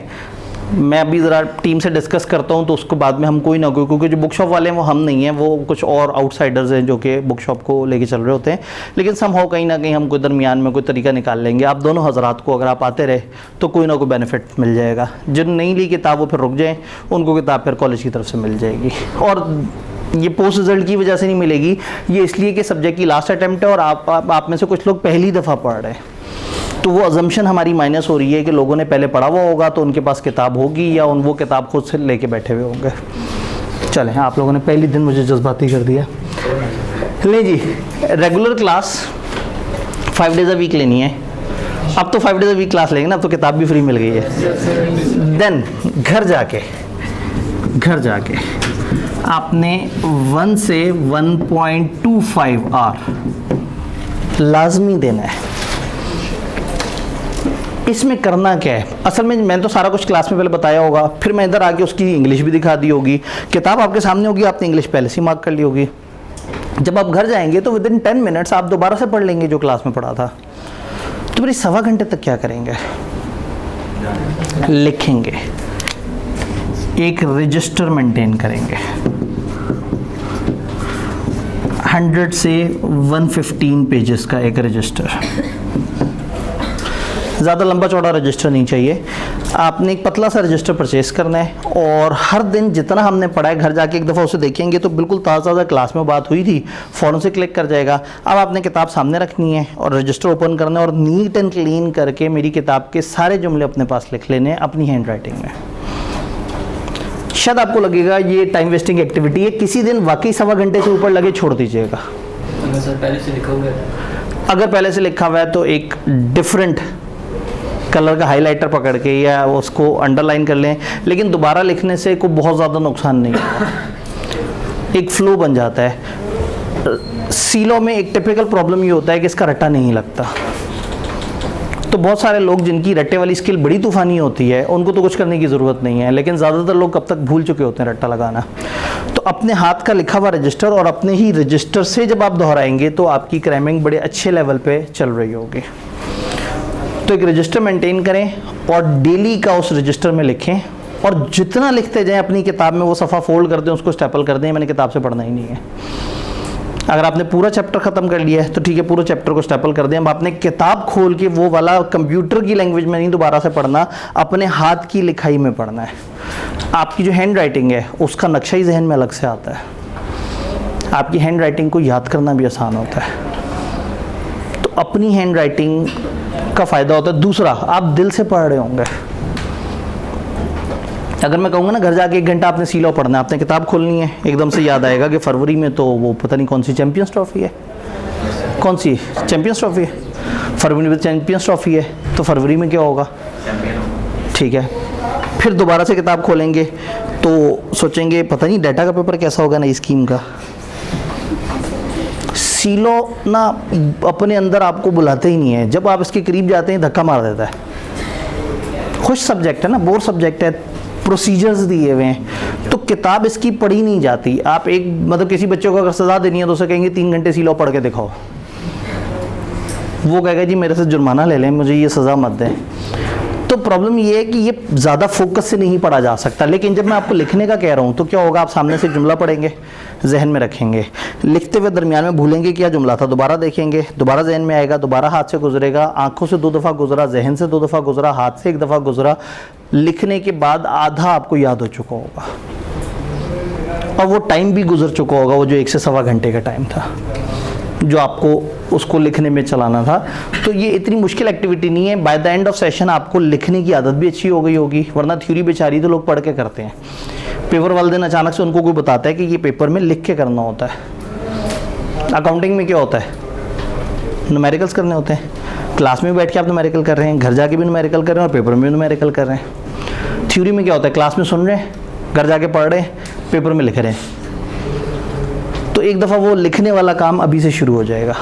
मैं अभी ज़रा टीम से डिस्कस करता हूँ, तो उसको बाद में हम कोई ना कोई, क्योंकि जो बुक शॉप वाले हैं वो हम नहीं हैं, वो कुछ और आउटसाइडर्स हैं जो कि बुक शॉप को लेके चल रहे होते हैं। लेकिन समहाउ कहीं ना कहीं हम कोई दरमियान में कोई तरीका निकाल लेंगे। आप दोनों हज़रात को अगर आप आते रहे तो कोई ना कोई बेनिफिट मिल जाएगा। जिन नहीं ली किताब वो फिर रुक जाएँ, उनको किताब फिर कॉलेज की तरफ से मिल जाएगी। और ये पोस्ट रिज़ल्ट की वजह से नहीं मिलेगी, ये इसलिए कि सब्जेक्ट की लास्ट अटैम्प्ट है और आप में से कुछ लोग पहली दफ़ा पढ़ रहे हैं, तो वो अजम्पशन हमारी माइनस हो रही है कि लोगों ने पहले पढ़ा हुआ होगा तो उनके पास किताब होगी, या वो किताब खुद से लेके बैठे हुए होंगे। चलें, आप लोगों ने पहली दिन मुझे जज्बाती कर दिया। ले जी, regular class 5 days a week लेनी है। अब तो 5 डेज़ अ वीक क्लास लेंगे ना, अब तो किताब भी फ्री मिल गई है। देन घर जाके आपने 1 से 1.25 आवर लाजमी देना है। इसमें करना क्या है, असल में मैंने तो सारा कुछ क्लास में पहले बताया होगा, फिर मैं इधर आके उसकी इंग्लिश भी दिखा दी होगी, किताब आपके सामने होगी, आपने इंग्लिश पहले से मार्क कर ली होगी। जब आप घर जाएंगे तो विदिन 10 मिनट्स आप दोबारा से पढ़ लेंगे जो क्लास में पढ़ा था। तो मेरी 1.25 घंटे तक क्या करेंगे, लिखेंगे, एक रजिस्टर मेंटेन करेंगे। 100 से 115 पेजेस का एक रजिस्टर, ज़्यादा लंबा चौड़ा रजिस्टर नहीं चाहिए। आपने एक पतला सा रजिस्टर परचेस करना है और हर दिन जितना हमने पढ़ा है घर जाके एक दफ़ा उसे देखेंगे तो बिल्कुल ताज़ा क्लास में बात हुई थी, फ़ौरन से क्लिक कर जाएगा। अब आपने किताब सामने रखनी है और रजिस्टर ओपन करना है और नीट एंड क्लीन करके मेरी किताब के सारे जुमले अपने पास लिख लेने हैं अपनी हैंड राइटिंग में। शायद आपको लगेगा ये टाइम वेस्टिंग एक्टिविटी है, किसी दिन वाकई 1.25 घंटे से ऊपर लगे छोड़ दीजिएगा। सर पहले से लिखा हुआ है, अगर पहले से लिखा हुआ है तो एक डिफरेंट कलर का हाइलाइटर पकड़ के या उसको अंडरलाइन कर लें, लेकिन दोबारा लिखने से कोई बहुत ज़्यादा नुकसान नहीं होगा, एक फ्लो बन जाता है। सीलों में एक टिपिकल प्रॉब्लम ये होता है कि इसका रट्टा नहीं लगता। तो बहुत सारे लोग जिनकी रट्टे वाली स्किल बड़ी तूफ़ानी होती है उनको तो कुछ करने की ज़रूरत नहीं है, लेकिन ज़्यादातर लोग कब तक भूल चुके होते हैं रट्टा लगाना। तो अपने हाथ का लिखा हुआ रजिस्टर और अपने ही रजिस्टर से जब आप दोहराएंगे तो आपकी क्रैमिंग बड़े अच्छे लेवल पे चल रही होगी। तो एक रजिस्टर मेंटेन करें और डेली का उस रजिस्टर में लिखें, और जितना लिखते जाएं अपनी किताब में वो सफ़ा फोल्ड कर दें, उसको स्टेपल कर दें, मैंने किताब से पढ़ना ही नहीं है। अगर आपने पूरा चैप्टर ख़त्म कर लिया है तो ठीक है, पूरे चैप्टर को स्टेपल कर दें। अब आपने किताब खोल के वो वाला कंप्यूटर की लैंग्वेज में नहीं दोबारा से पढ़ना, अपने हाथ की लिखाई में पढ़ना है। आपकी जो हैंड राइटिंग है उसका नक्शा ही जहन में अलग से आता है, आपकी हैंड राइटिंग को याद करना भी आसान होता है। तो अपनी हैंड राइटिंग का फ़ायदा होता है। दूसरा, आप दिल से पढ़ रहे होंगे। अगर मैं कहूँगा ना घर जाके 1 घंटा आपने सीलो पढ़ना है, आपने किताब खोलनी है, एकदम से याद आएगा कि फरवरी में तो वो पता नहीं कौन सी चैम्पियंस ट्रॉफ़ी है, कौन सी चैम्पियंस ट्रॉफ़ी है, फरवरी में चैम्पियंस ट्रॉफ़ी है, तो फरवरी में क्या होगा, ठीक है। फिर दोबारा से किताब खोलेंगे तो सोचेंगे पता नहीं डाटा का पेपर कैसा होगा नई स्कीम का। सीलो ना अपने अंदर आपको बुलाते ही नहीं है, जब आप इसके करीब जाते हैं धक्का मार देता है। खुश सब्जेक्ट है ना, बोर सब्जेक्ट है, प्रोसीजर्स दिए हुए हैं, तो किताब इसकी पढ़ी नहीं जाती। आप एक मतलब किसी बच्चे को अगर सज़ा देनी है तो उसे कहेंगे 3 घंटे सीलो पढ़ के दिखाओ, वो कहेगा जी मेरे से जुर्माना ले लें, मुझे ये सज़ा मत दें। तो प्रॉब्लम ये है कि ये ज़्यादा फोकस से नहीं पढ़ा जा सकता। लेकिन जब मैं आपको लिखने का कह रहा हूँ तो क्या होगा, आप सामने से जुमला पढ़ेंगे, जहन में रखेंगे, लिखते हुए दरमियान में भूलेंगे क्या जुमला था, दोबारा देखेंगे, दोबारा जहन में आएगा, दोबारा हाथ से गुजरेगा, आंखों से 2 दफ़ा गुजरा, जहन से 2 दफ़ा गुजरा, हाथ से 1 दफ़ा गुजरा, लिखने के बाद आधा आपको याद हो चुका होगा और वो टाइम भी गुजर चुका होगा, वो जो 1 से सवा घंटे का टाइम था जो आपको उसको लिखने में चलाना था। तो ये इतनी मुश्किल एक्टिविटी नहीं है। By the end of session आपको लिखने की आदत भी अच्छी हो गई होगी, वरना थ्योरी बेचारी तो लोग पढ़ के करते हैं। पेपर वाले दिन अचानक से उनको कोई बताता है कि ये पेपर में लिख के करना होता है। अकाउंटिंग में क्या होता है, न्यूमेरिकल्स करने होते हैं। क्लास में बैठ के आप न्यूमेरिकल कर रहे हैं, घर जाके भी न्यूमेरिकल कर रहे हैं और पेपर में भी न्यूमेरिकल कर रहे हैं। थ्योरी में क्या होता है, क्लास में सुन रहे हैं, घर जाके पढ़ रहे हैं, पेपर में लिख रहे हैं। तो एक दफ़ा वो लिखने वाला काम अभी से शुरू हो जाएगा।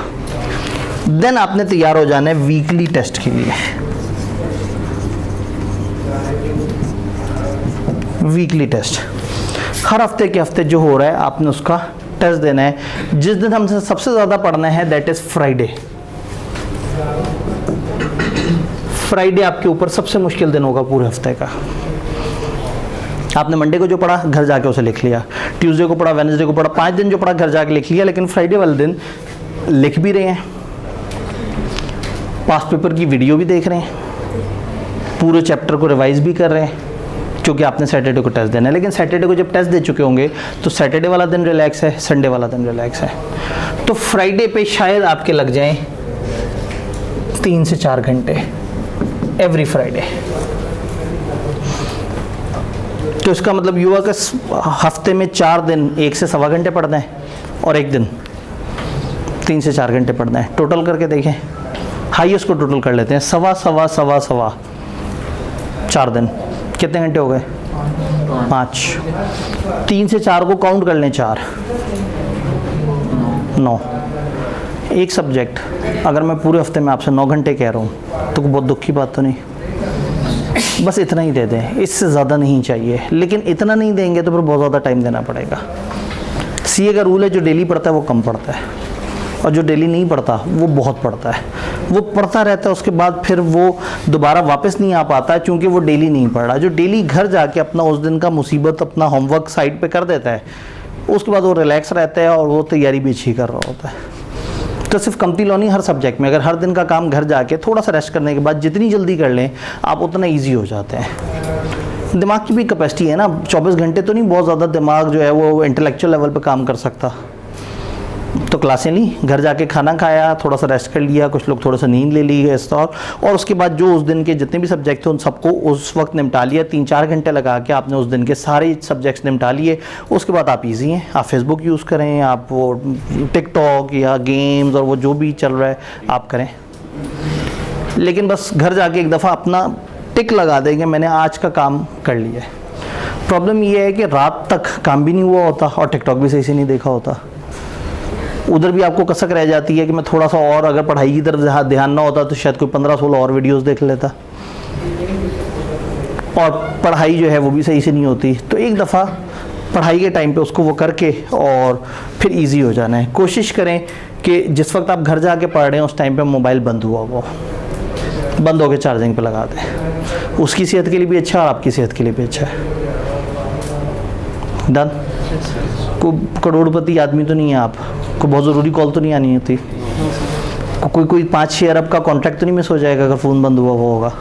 देन आपने तैयार हो जाना है वीकली टेस्ट के लिए। वीकली टेस्ट हर हफ्ते के हफ्ते जो हो रहा है आपने उसका टेस्ट देना है। जिस दिन हमसे सबसे ज़्यादा पढ़ना है दैट इज़ फ्राइडे। फ्राइडे आपके ऊपर सबसे मुश्किल दिन होगा पूरे हफ्ते का। आपने मंडे को जो पढ़ा घर जाके उसे लिख लिया, ट्यूसडे को पढ़ा, वेडनेसडे को पढ़ा, 5 दिन जो पढ़ा घर जाके लिख लिया। लेकिन फ्राइडे वाले दिन लिख भी रहे हैं, पास्ट पेपर की वीडियो भी देख रहे हैं, पूरे चैप्टर को रिवाइज भी कर रहे हैं, क्योंकि आपने सैटरडे को टेस्ट देना है। लेकिन सैटरडे को जब टेस्ट दे चुके होंगे तो सैटरडे वाला दिन रिलैक्स है, संडे वाला दिन रिलैक्स है। तो फ्राइडे पे शायद आपके लग जाएं 3 से 4 घंटे एवरी फ्राइडे। तो इसका मतलब युवा का हफ्ते में 4 दिन 1 से सवा घंटे पढ़ना है और 1 दिन 3 से 4 घंटे पढ़ना है। टोटल करके देखें, हाईएस्ट को टोटल कर लेते हैं, सवा 4 दिन कितने घंटे हो गए, 5। 3 से 4 को काउंट कर लें, 4 9। एक सब्जेक्ट अगर मैं पूरे हफ्ते में आपसे 9 घंटे कह रहा हूँ तो बहुत दुख की बात तो नहीं। बस इतना ही दे दें, इससे ज़्यादा नहीं चाहिए। लेकिन इतना नहीं देंगे तो फिर बहुत ज़्यादा टाइम देना पड़ेगा। सीए का रूल है, जो डेली पढ़ता है वो कम पढ़ता है और जो डेली नहीं पढ़ता वो बहुत पढ़ता है। वो पढ़ता रहता है, उसके बाद फिर वो दोबारा वापस नहीं आ पाता है, क्योंकि वो डेली नहीं पढ़ रहा। जो डेली घर जाके अपना उस दिन का मुसीबत अपना होमवर्क साइड पे कर देता है, उसके बाद वो रिलैक्स रहता है और वो तैयारी भी अच्छी कर रहा होता है। तो सिर्फ कमती लॉ नहीं, हर सब्जेक्ट में अगर हर दिन का काम घर जाके थोड़ा सा रेस्ट करने के बाद जितनी जल्दी कर लें आप उतना ईजी हो जाते हैं। दिमाग की भी कैपेसिटी है ना, 24 घंटे तो नहीं बहुत ज़्यादा दिमाग जो है वो इंटेलेक्चुअल लेवल पे काम कर सकता। तो क्लासें ली, घर जाके खाना खाया, थोड़ा सा रेस्ट कर लिया, कुछ लोग थोड़ा सा नींद ले ली इस तौर, और उसके बाद जो उस दिन के जितने भी सब्जेक्ट थे उन सबको उस वक्त निपटा लिया। 3-4 घंटे लगा के आपने उस दिन के सारे सब्जेक्ट्स निपटा लिए। उसके बाद आप इजी हैं, आप फेसबुक यूज़ करें, आप वो टिकटॉक या गेम्स और वो जो भी चल रहा है आप करें। लेकिन बस घर जाके एक दफ़ा अपना टिक लगा देंगे, मैंने आज का काम कर लिया है। प्रॉब्लम ये है कि रात तक काम भी नहीं हुआ होता और टिकटॉक भी सही से नहीं देखा होता। उधर भी आपको कसक रह जाती है कि मैं थोड़ा सा और अगर पढ़ाई की तरफ ध्यान ना होता तो शायद कोई 15-16 और वीडियोस देख लेता, और पढ़ाई जो है वो भी सही से नहीं होती। तो एक दफ़ा पढ़ाई के टाइम पे उसको वो करके और फिर इजी हो जाना है। कोशिश करें कि जिस वक्त आप घर जाके पढ़ रहे हैं उस टाइम पे मोबाइल बंद हुआ वो बंद होकर चार्जिंग पे लगा दें। उसकी सेहत के लिए भी अच्छा है और आपकी सेहत के लिए भी अच्छा है। डन। कोई करोड़पति आदमी तो नहीं है आप, कोई बहुत ज़रूरी कॉल तो नहीं आनी होती, कोई 5-6 अरब का कॉन्ट्रैक्ट तो नहीं मिस हो जाएगा अगर फ़ोन बंद हुआ होगा।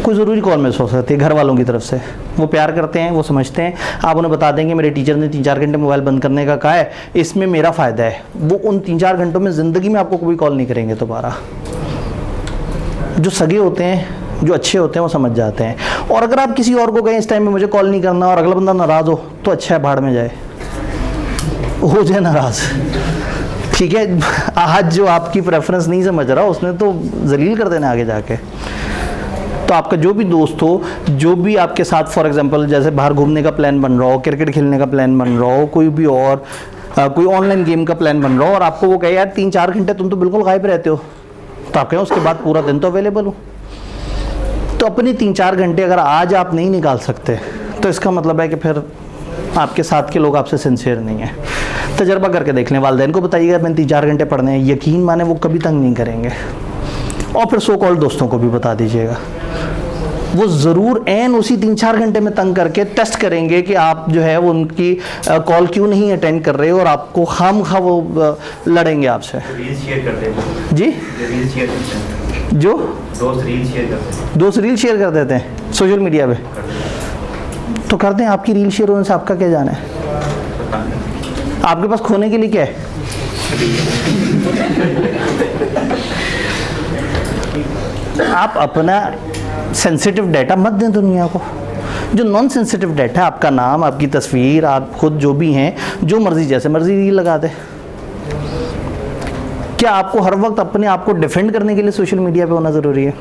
कोई ज़रूरी कॉल मिस हो सकती है घर वालों की तरफ से, वो प्यार करते हैं, वो समझते हैं। आप उन्हें बता देंगे मेरे टीचर ने 3-4 घंटे मोबाइल बंद करने का कहा है, इसमें मेरा फ़ायदा है। वो उन 3-4 घंटों में ज़िंदगी में आपको कोई कॉल नहीं करेंगे दोबारा। जो सगे होते हैं, जो अच्छे होते हैं, वो समझ जाते हैं। और अगर आप किसी और को कहें इस टाइम में मुझे कॉल नहीं करना और अगला बंदा नाराज़ हो तो अच्छा है, भाड़ में जाए, हो जाए नाराज़। ठीक है, आज जो आपकी प्रेफरेंस नहीं समझ रहा उसने तो जलील कर देना आगे जाके। तो आपका जो भी दोस्त हो, जो भी आपके साथ फॉर एग्जांपल जैसे बाहर घूमने का प्लान बन रहा हो, क्रिकेट खेलने का प्लान बन रहा हो, कोई भी और कोई ऑनलाइन गेम का प्लान बन रहा हो और आपको वो कहे यार 3-4 घंटे तुम तो बिल्कुल गायब रहते हो, तो आप कहें उसके बाद पूरा दिन तो अवेलेबल हो। तो अपने 3-4 घंटे अगर आज आप नहीं निकाल सकते तो इसका मतलब है कि फिर आपके साथ के लोग आपसे सिंसियर नहीं है। तजर्बा करके देख लें, वालिदैन को बताइएगा मैंने 3-4 घंटे पढ़ने हैं, यकीन माने वो कभी तंग नहीं करेंगे। और फिर सो कॉल दोस्तों को भी बता दीजिएगा। वो ज़रूर एन उसी 3-4 घंटे में तंग करके टेस्ट करेंगे कि आप जो है वो उनकी कॉल क्यों नहीं अटेंड कर रहे हो, और आपको खामखा वो लड़ेंगे आपसे। रील शेयर करते हैं जी, रील शेयर करते हैं जो दोस्त रील शेयर करते हैं दोस्त रील शेयर कर देते हैं सोशल मीडिया पे, तो करते हैं। आपकी रील शेयर होने से आपका क्या जाना है? आपके पास खोने के लिए क्या है? आप अपना सेंसिटिव डाटा मत दें दुनिया को। जो नॉन सेंसिटिव डाटा है, आपका नाम, आपकी तस्वीर, आप खुद जो भी हैं, जो मर्जी जैसे मर्जी रील लगा दे। क्या आपको हर वक्त अपने आप को डिफेंड करने के लिए सोशल मीडिया पे होना ज़रूरी है?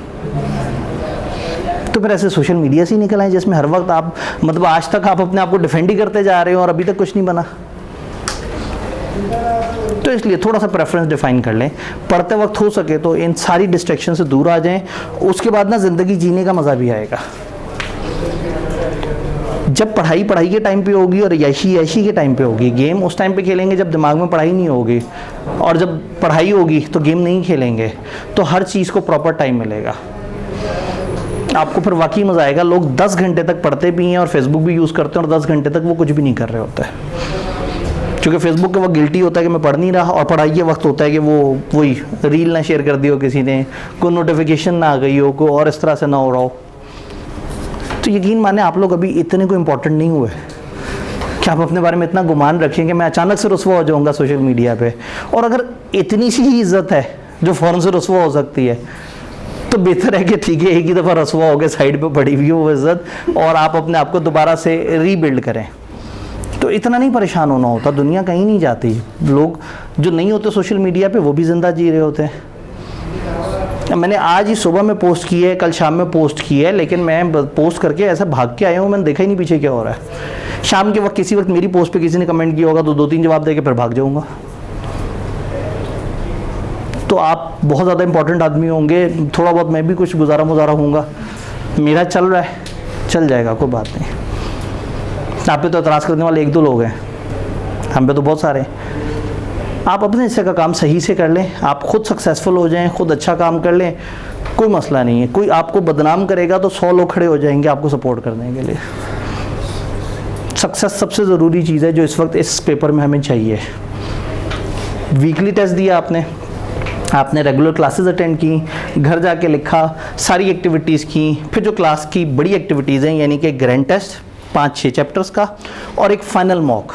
तो फिर ऐसे सोशल मीडिया से ही निकल आए जिसमें हर वक्त आप, मतलब आज तक आप अपने आप को डिफेंड ही करते जा रहे हो और अभी तक कुछ नहीं बना। तो इसलिए थोड़ा सा प्रेफरेंस डिफाइन कर लें। पढ़ते वक्त हो सके तो इन सारी डिस्ट्रैक्शन से दूर आ जाएं, उसके बाद ना ज़िंदगी जीने का मज़ा भी आएगा। जब पढ़ाई पढ़ाई के टाइम पे होगी और याशी के टाइम पे होगी। गेम उस टाइम पे खेलेंगे जब दिमाग में पढ़ाई नहीं होगी, और जब पढ़ाई होगी तो गेम नहीं खेलेंगे। तो हर चीज़ को प्रॉपर टाइम मिलेगा, आपको फिर वाकई मज़ा आएगा। लोग 10 घंटे तक पढ़ते भी हैं और फेसबुक भी यूज़ करते हैं, और 10 घंटे तक वो कुछ भी नहीं कर रहे होते हैं, क्योंकि फेसबुक के वक्त गिल्टी होता है कि मैं पढ़ नहीं रहा, और पढ़ाई के वक्त होता है कि वो वही रील ना शेयर कर दी हो किसी ने, कोई नोटिफिकेशन ना आ गई हो, को और इस तरह से ना हो रहा हो। तो यकीन माने आप लोग अभी इतने को इम्पोर्टेंट नहीं हुए कि आप अपने बारे में इतना गुमान रखें कि मैं अचानक से रुस्वा हो जाऊंगा सोशल मीडिया पे। और अगर इतनी सी ही इज्जत है जो फ़ौरन से रुस्वा हो सकती है, तो बेहतर है कि ठीक है एक ही दफ़ा रसवा हो गए, साइड पे पड़ी हुई हो वो इज़्ज़त, और आप अपने आप को दोबारा से रीबिल्ड करें। तो इतना नहीं परेशान होना होता, दुनिया कहीं नहीं जाती। लोग जो नहीं होते सोशल मीडिया पे वो भी ज़िंदा जी रहे होते हैं। मैंने आज ही सुबह में पोस्ट की है, कल शाम में पोस्ट की है, लेकिन मैं पोस्ट करके ऐसा भाग के आया हूँ, मैंने देखा ही नहीं पीछे क्या हो रहा है। शाम के वक्त किसी वक्त मेरी पोस्ट पे किसी ने कमेंट किया होगा तो 2-3 जवाब दे के फिर भाग जाऊँगा। तो आप बहुत ज़्यादा इंपॉर्टेंट आदमी होंगे, थोड़ा बहुत मैं भी कुछ गुजारा मुजारा होऊंगा, मेरा चल रहा है, चल जाएगा, कोई बात नहीं। आप पे तो एतराज़ करने वाले 1-2 लोग हैं, हम पे तो बहुत सारे हैं। आप अपने हिस्से का काम सही से कर लें, आप खुद सक्सेसफुल हो जाएं, खुद अच्छा काम कर लें, कोई मसला नहीं है। कोई आपको बदनाम करेगा तो 100 लोग खड़े हो जाएंगे आपको सपोर्ट करने के लिए। सक्सेस सबसे ज़रूरी चीज़ है जो इस वक्त इस पेपर में हमें चाहिए। वीकली टेस्ट दिया आपने रेगुलर क्लासेस अटेंड की, घर जाके लिखा, सारी एक्टिविटीज़ की, फिर जो क्लास की बड़ी एक्टिविटीज़ हैं यानी कि ग्रैंड टेस्ट 5-6 चैप्टर्स का, और एक फाइनल मॉक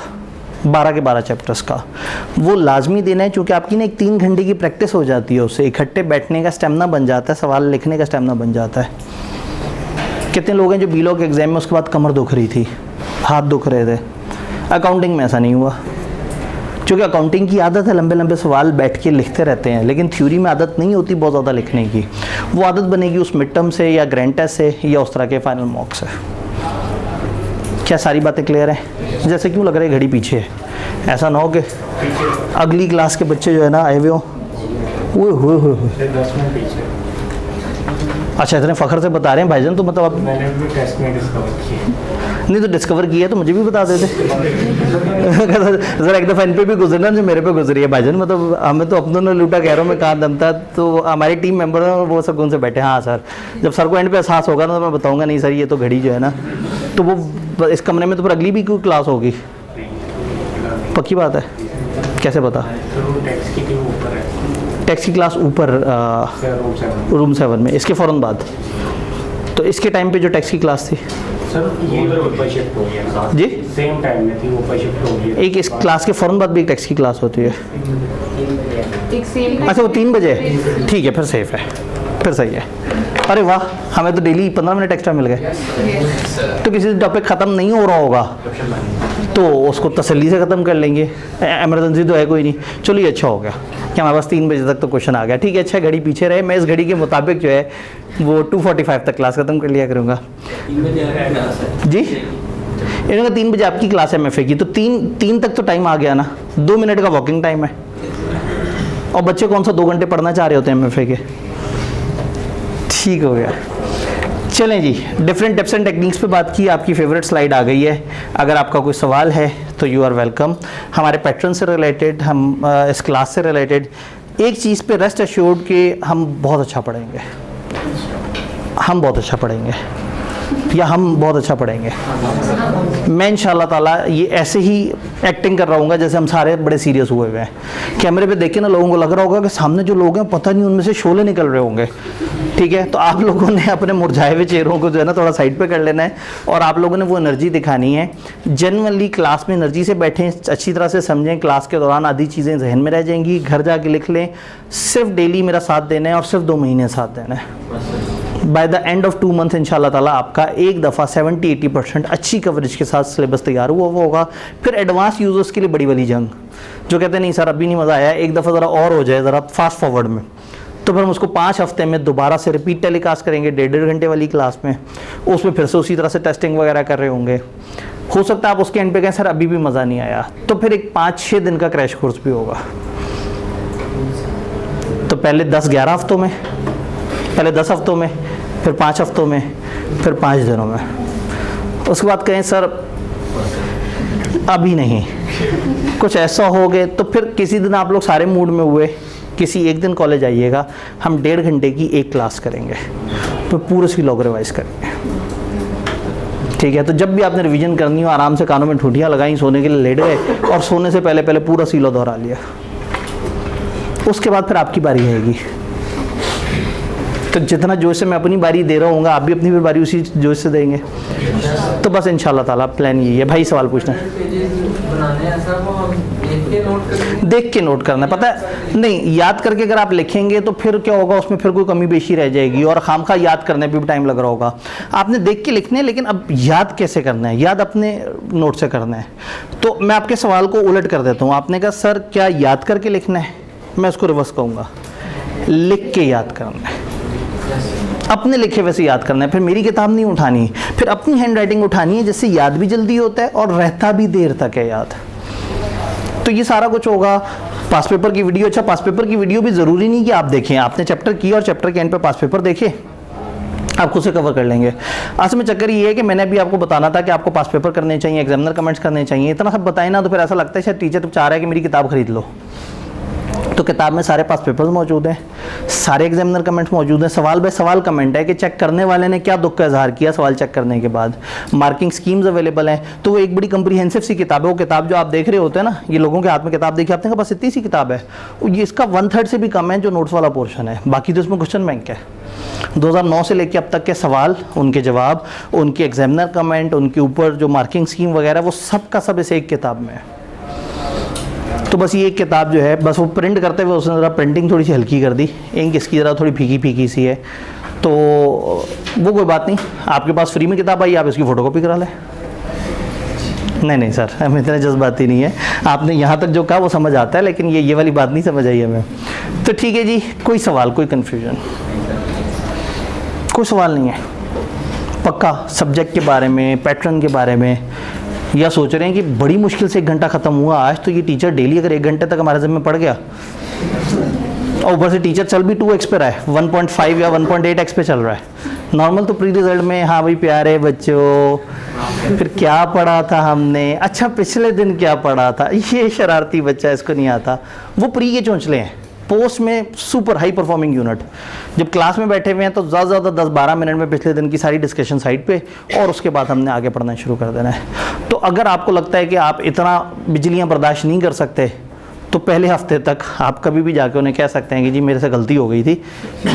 12 के 12 चैप्टर्स का, वो लाजमी देना है, क्योंकि आपकी ना एक 3 घंटे की प्रैक्टिस हो जाती है, उससे इकट्ठे बैठने का स्टेमिना बन जाता है, सवाल लिखने का स्टेमिना बन जाता है। कितने लोग हैं जो बीलॉ के एग्ज़ाम में उसके बाद कमर दुख रही थी, हाथ दुख रहे थे। अकाउंटिंग में ऐसा नहीं हुआ, क्योंकि अकाउंटिंग की आदत है लंबे लंबे सवाल बैठ के लिखते रहते हैं, लेकिन थ्योरी में आदत नहीं होती बहुत ज़्यादा लिखने की। वो आदत बनेगी उस मिड टर्म से या ग्रैंड टेस्ट से या उस तरह के फाइनल मॉक से। क्या सारी बातें क्लियर हैं? जैसे क्यों लग रहा है घड़ी पीछे है? ऐसा ना हो कि अगली क्लास के बच्चे जो है ना आए हुए हों, वो अच्छा इतने फ़ख्र से बता रहे हैं भाईजान, तो मतलब मैंने भी टेस्ट में डिस्कवर किया। नहीं तो डिस्कवर किया तो मुझे भी बता देते। ज़रा एक दफ़ा इन पे भी गुजरना जो मेरे पे गुजरी है भाईजान, मतलब हमें तो अपनों ने लूटा गैरों में कहाँ दम था। तो हमारी टीम मेंबर हैं वो सुकून से बैठे, हाँ सर जब सर को एंड पे एहसास होगा ना तो मैं बताऊँगा नहीं सर ये तो घड़ी जो है ना, तो वो इस कमरे में तो फिर अगली भी कोई क्लास होगी, पक्की बात है। कैसे पता? टैक्स की क्लास ऊपर रूम 7 में, इसके फ़ौरन बाद। तो इसके टाइम पे जो टैक्स की क्लास थी सर ये ऊपर शिफ्ट हो गया जी, सेम टाइम में थी, ऊपर शिफ्ट हो गया। एक इस क्लास के फ़ौरन बाद भी एक टैक्स की क्लास होती है। एक सेम अच्छा वो 3 बजे, ठीक है फिर सेफ़ है, फिर सही है। अरे वाह, हमें तो डेली 15 मिनट एक्स्ट्रा मिल गए। तो किसी टॉपिक ख़त्म नहीं हो रहा होगा तो उसको तसल्ली से ख़त्म कर लेंगे, एमरजेंसी तो है कोई नहीं। चलो ये अच्छा हो गया कि हमारे पास 3 बजे तक तो क्वेश्चन आ गया, ठीक है। अच्छा घड़ी पीछे रहे, मैं इस घड़ी के मुताबिक जो है वो 2:45 तक क्लास ख़त्म कर लिया करूँगा। 3 बजे आपकी क्लास है जी, इन्होंने 3 बजे आपकी क्लास है MFA की, तो 3 तक तो टाइम आ गया ना, 2 मिनट का वॉकिंग टाइम है। और बच्चे कौन सा 2 घंटे पढ़ना चाह रहे होते हैं MFA के, ठीक हो गया। चलें जी, डिफरेंट टिप्स एंड टेक्निक्स पे बात की, आपकी फेवरेट स्लाइड आ गई है। अगर आपका कोई सवाल है तो यू आर वेलकम। हमारे पैटर्न से रिलेटेड, हम इस क्लास से रिलेटेड एक चीज़ पे रेस्ट एश्योर्ड कि हम बहुत अच्छा पढ़ेंगे, हम बहुत अच्छा पढ़ेंगे, या हम बहुत अच्छा पढ़ेंगे। मैं इंशाल्लाह ताला ये ऐसे ही एक्टिंग कर रहा हूँ जैसे हम सारे बड़े सीरियस हुए हुए हैं। कैमरे पे देख के ना लोगों को लग रहा होगा कि सामने जो लोग हैं पता नहीं उनमें से शोले निकल रहे होंगे, ठीक है। तो आप लोगों ने अपने मुरझाए हुए चेहरों को जो है ना थोड़ा साइड पे कर लेना है और आप लोगों ने वो एनर्जी दिखानी है। जनरली क्लास में एनर्जी से बैठें, अच्छी तरह से समझें, क्लास के दौरान आधी चीज़ें जहन में रह जाएंगी, घर जाके लिख लें। सिर्फ डेली मेरा साथ देना है और सिर्फ 2 महीने साथ देना है। By the end of 2 month इंशाल्लाह ताला आपका एक दफ़ा 70-80% अच्छी कवरेज के साथ सिलेबस तैयार हुआ होगा। फिर एडवांस यूज़र्स के लिए बड़ी वाली जंग, जो कहते हैं नहीं सर अभी नहीं मज़ा आया, एक दफ़ा ज़रा और हो जाए, ज़रा फास्ट फॉरवर्ड में, तो फिर हम उसको 5 हफ्ते में दोबारा से रिपीट टेलीकास्ट करेंगे 1.5 घंटे वाली क्लास में। उसमें फिर से उसी तरह से टेस्टिंग वगैरह कर रहे होंगे। हो सकता है आप उसके एंड पे कहें सर अभी भी मज़ा नहीं आया, तो फिर एक 5-6 दिन का क्रैश कोर्स भी होगा। तो पहले 10-11 हफ्तों में, पहले 10 हफ्तों में, फिर 5 हफ्तों में, फिर 5 दिनों में। उसके बाद कहें सर अभी नहीं, कुछ ऐसा हो गए, तो फिर किसी दिन आप लोग सारे मूड में हुए, किसी एक दिन कॉलेज आइएगा, हम 1.5 घंटे की एक क्लास करेंगे, तो पूरे सी लॉग रिवाइज करेंगे, ठीक है। तो जब भी आपने रिवीजन करनी हो आराम से कानों में ठूठियाँ लगाई, सोने के लिए लेट गए और सोने से पहले पूरा सीलो दोहरा लिया। उसके बाद फिर आपकी बारी आएगी। तो जितना जोश से मैं अपनी बारी दे रहा हूँ आप भी अपनी फिर बारी उसी जोश से देंगे। तो बस इंशाल्लाह ताला प्लान यही है। भाई सवाल पूछना है? देख के नोट करना है, पता है नहीं, याद करके अगर आप लिखेंगे तो फिर क्या होगा, उसमें फिर कोई कमी बेशी रह जाएगी और खामखा याद करने पे भी टाइम लग रहा होगा। आपने देख के लिखने, लेकिन अब याद कैसे करना है? याद अपने नोट से करना है। तो मैं आपके सवाल को उलट कर देता हूँ। आपने कहा सर क्या याद करके लिखना है, मैं उसको रिवर्स कहूँगा, लिख के याद करना है, अपने लिखे वैसे याद करना है। फिर मेरी किताब नहीं उठानी, फिर अपनी हैंड राइटिंग उठानी है, जिससे याद भी जल्दी होता है और रहता भी देर तक है याद। तो ये सारा कुछ होगा। पास पेपर की वीडियो, अच्छा पास पेपर की वीडियो भी ज़रूरी नहीं कि आप देखें, आपने चैप्टर किया और चैप्टर के एंड पे पास पेपर देखे, आप खुद से कवर कर लेंगे। असल में चक्कर ये है कि मैंने अभी आपको बताना था कि आपको पास पेपर करने चाहिए, एग्जामिनर कमेंट्स करने चाहिए, इतना सब बताए ना तो फिर ऐसा लगता है शायद टीचर तो चाह रहा है कि मेरी किताब खरीद लो। तो किताब में सारे पास पेपर्स मौजूद हैं, सारे एग्जामिनर कमेंट्स मौजूद हैं, सवाल बाय सवाल कमेंट है कि चेक करने वाले ने क्या दुख का इजहार किया सवाल चेक करने के बाद, मार्किंग स्कीम्स अवेलेबल हैं। तो वो एक बड़ी कंप्रीहेंसिव सी किताब है। वो किताब जो आप देख रहे होते हैं ना, ये लोगों के हाथ में किताब देखिए, आपने कहा बस इतनी सी किताब है, ये इसका 1/3 से भी कम है जो नोट्स वाला पोर्शन है, बाकी तो इसमें क्वेश्चन बैंक है। 2009 से लेकर अब तक के सवाल, उनके जवाब, उनके एग्जामिनर कमेंट, उनके ऊपर जो मार्किंग स्कीम वगैरह, वो सब का सब इस एक किताब में है। तो बस ये एक किताब जो है, बस वो प्रिंट करते हुए उसने ज़रा प्रिंटिंग थोड़ी सी हल्की कर दी, इंक इसकी ज़रा थोड़ी फीकी फीकी सी है, तो वो कोई बात नहीं। आपके पास फ्री में किताब आई, आप इसकी फ़ोटोकॉपी करा लें। नहीं सर, हम इतने जज्बाती नहीं है, आपने यहाँ तक जो कहा वो समझ आता है, लेकिन ये वाली बात नहीं समझ आई हमें। तो ठीक है जी, कोई सवाल, कोई कन्फ्यूजन? कोई सवाल नहीं है पक्का? सब्जेक्ट के बारे में, पैटर्न के बारे में, या सोच रहे हैं कि बड़ी मुश्किल से 1 घंटा ख़त्म हुआ आज, तो ये टीचर डेली अगर 1 घंटे तक हमारे ज़िम्मे पड़ गया, और ऊपर से टीचर चल भी 2x पे रहा है, 1.5 या 1.8x पे चल रहा है। नॉर्मल तो प्री रिजल्ट में हाँ भाई प्यारे बच्चों फिर क्या पढ़ा था हमने, अच्छा पिछले दिन क्या पढ़ा था, ये शरारती बच्चा इसको नहीं आता, वो प्री के चोंचले हैं। पोस्ट में सुपर हाई परफॉर्मिंग यूनिट, जब क्लास में बैठे हुए हैं तो ज़्यादा से ज़्यादा 10-12 मिनट में पिछले दिन की सारी डिस्कशन साइड पे, और उसके बाद हमने आगे पढ़ना शुरू कर देना है। तो अगर आपको लगता है कि आप इतना बिजलियाँ बर्दाश्त नहीं कर सकते, तो पहले हफ्ते तक आप कभी भी जाके उन्हें कह सकते हैं कि जी मेरे से गलती हो गई थी,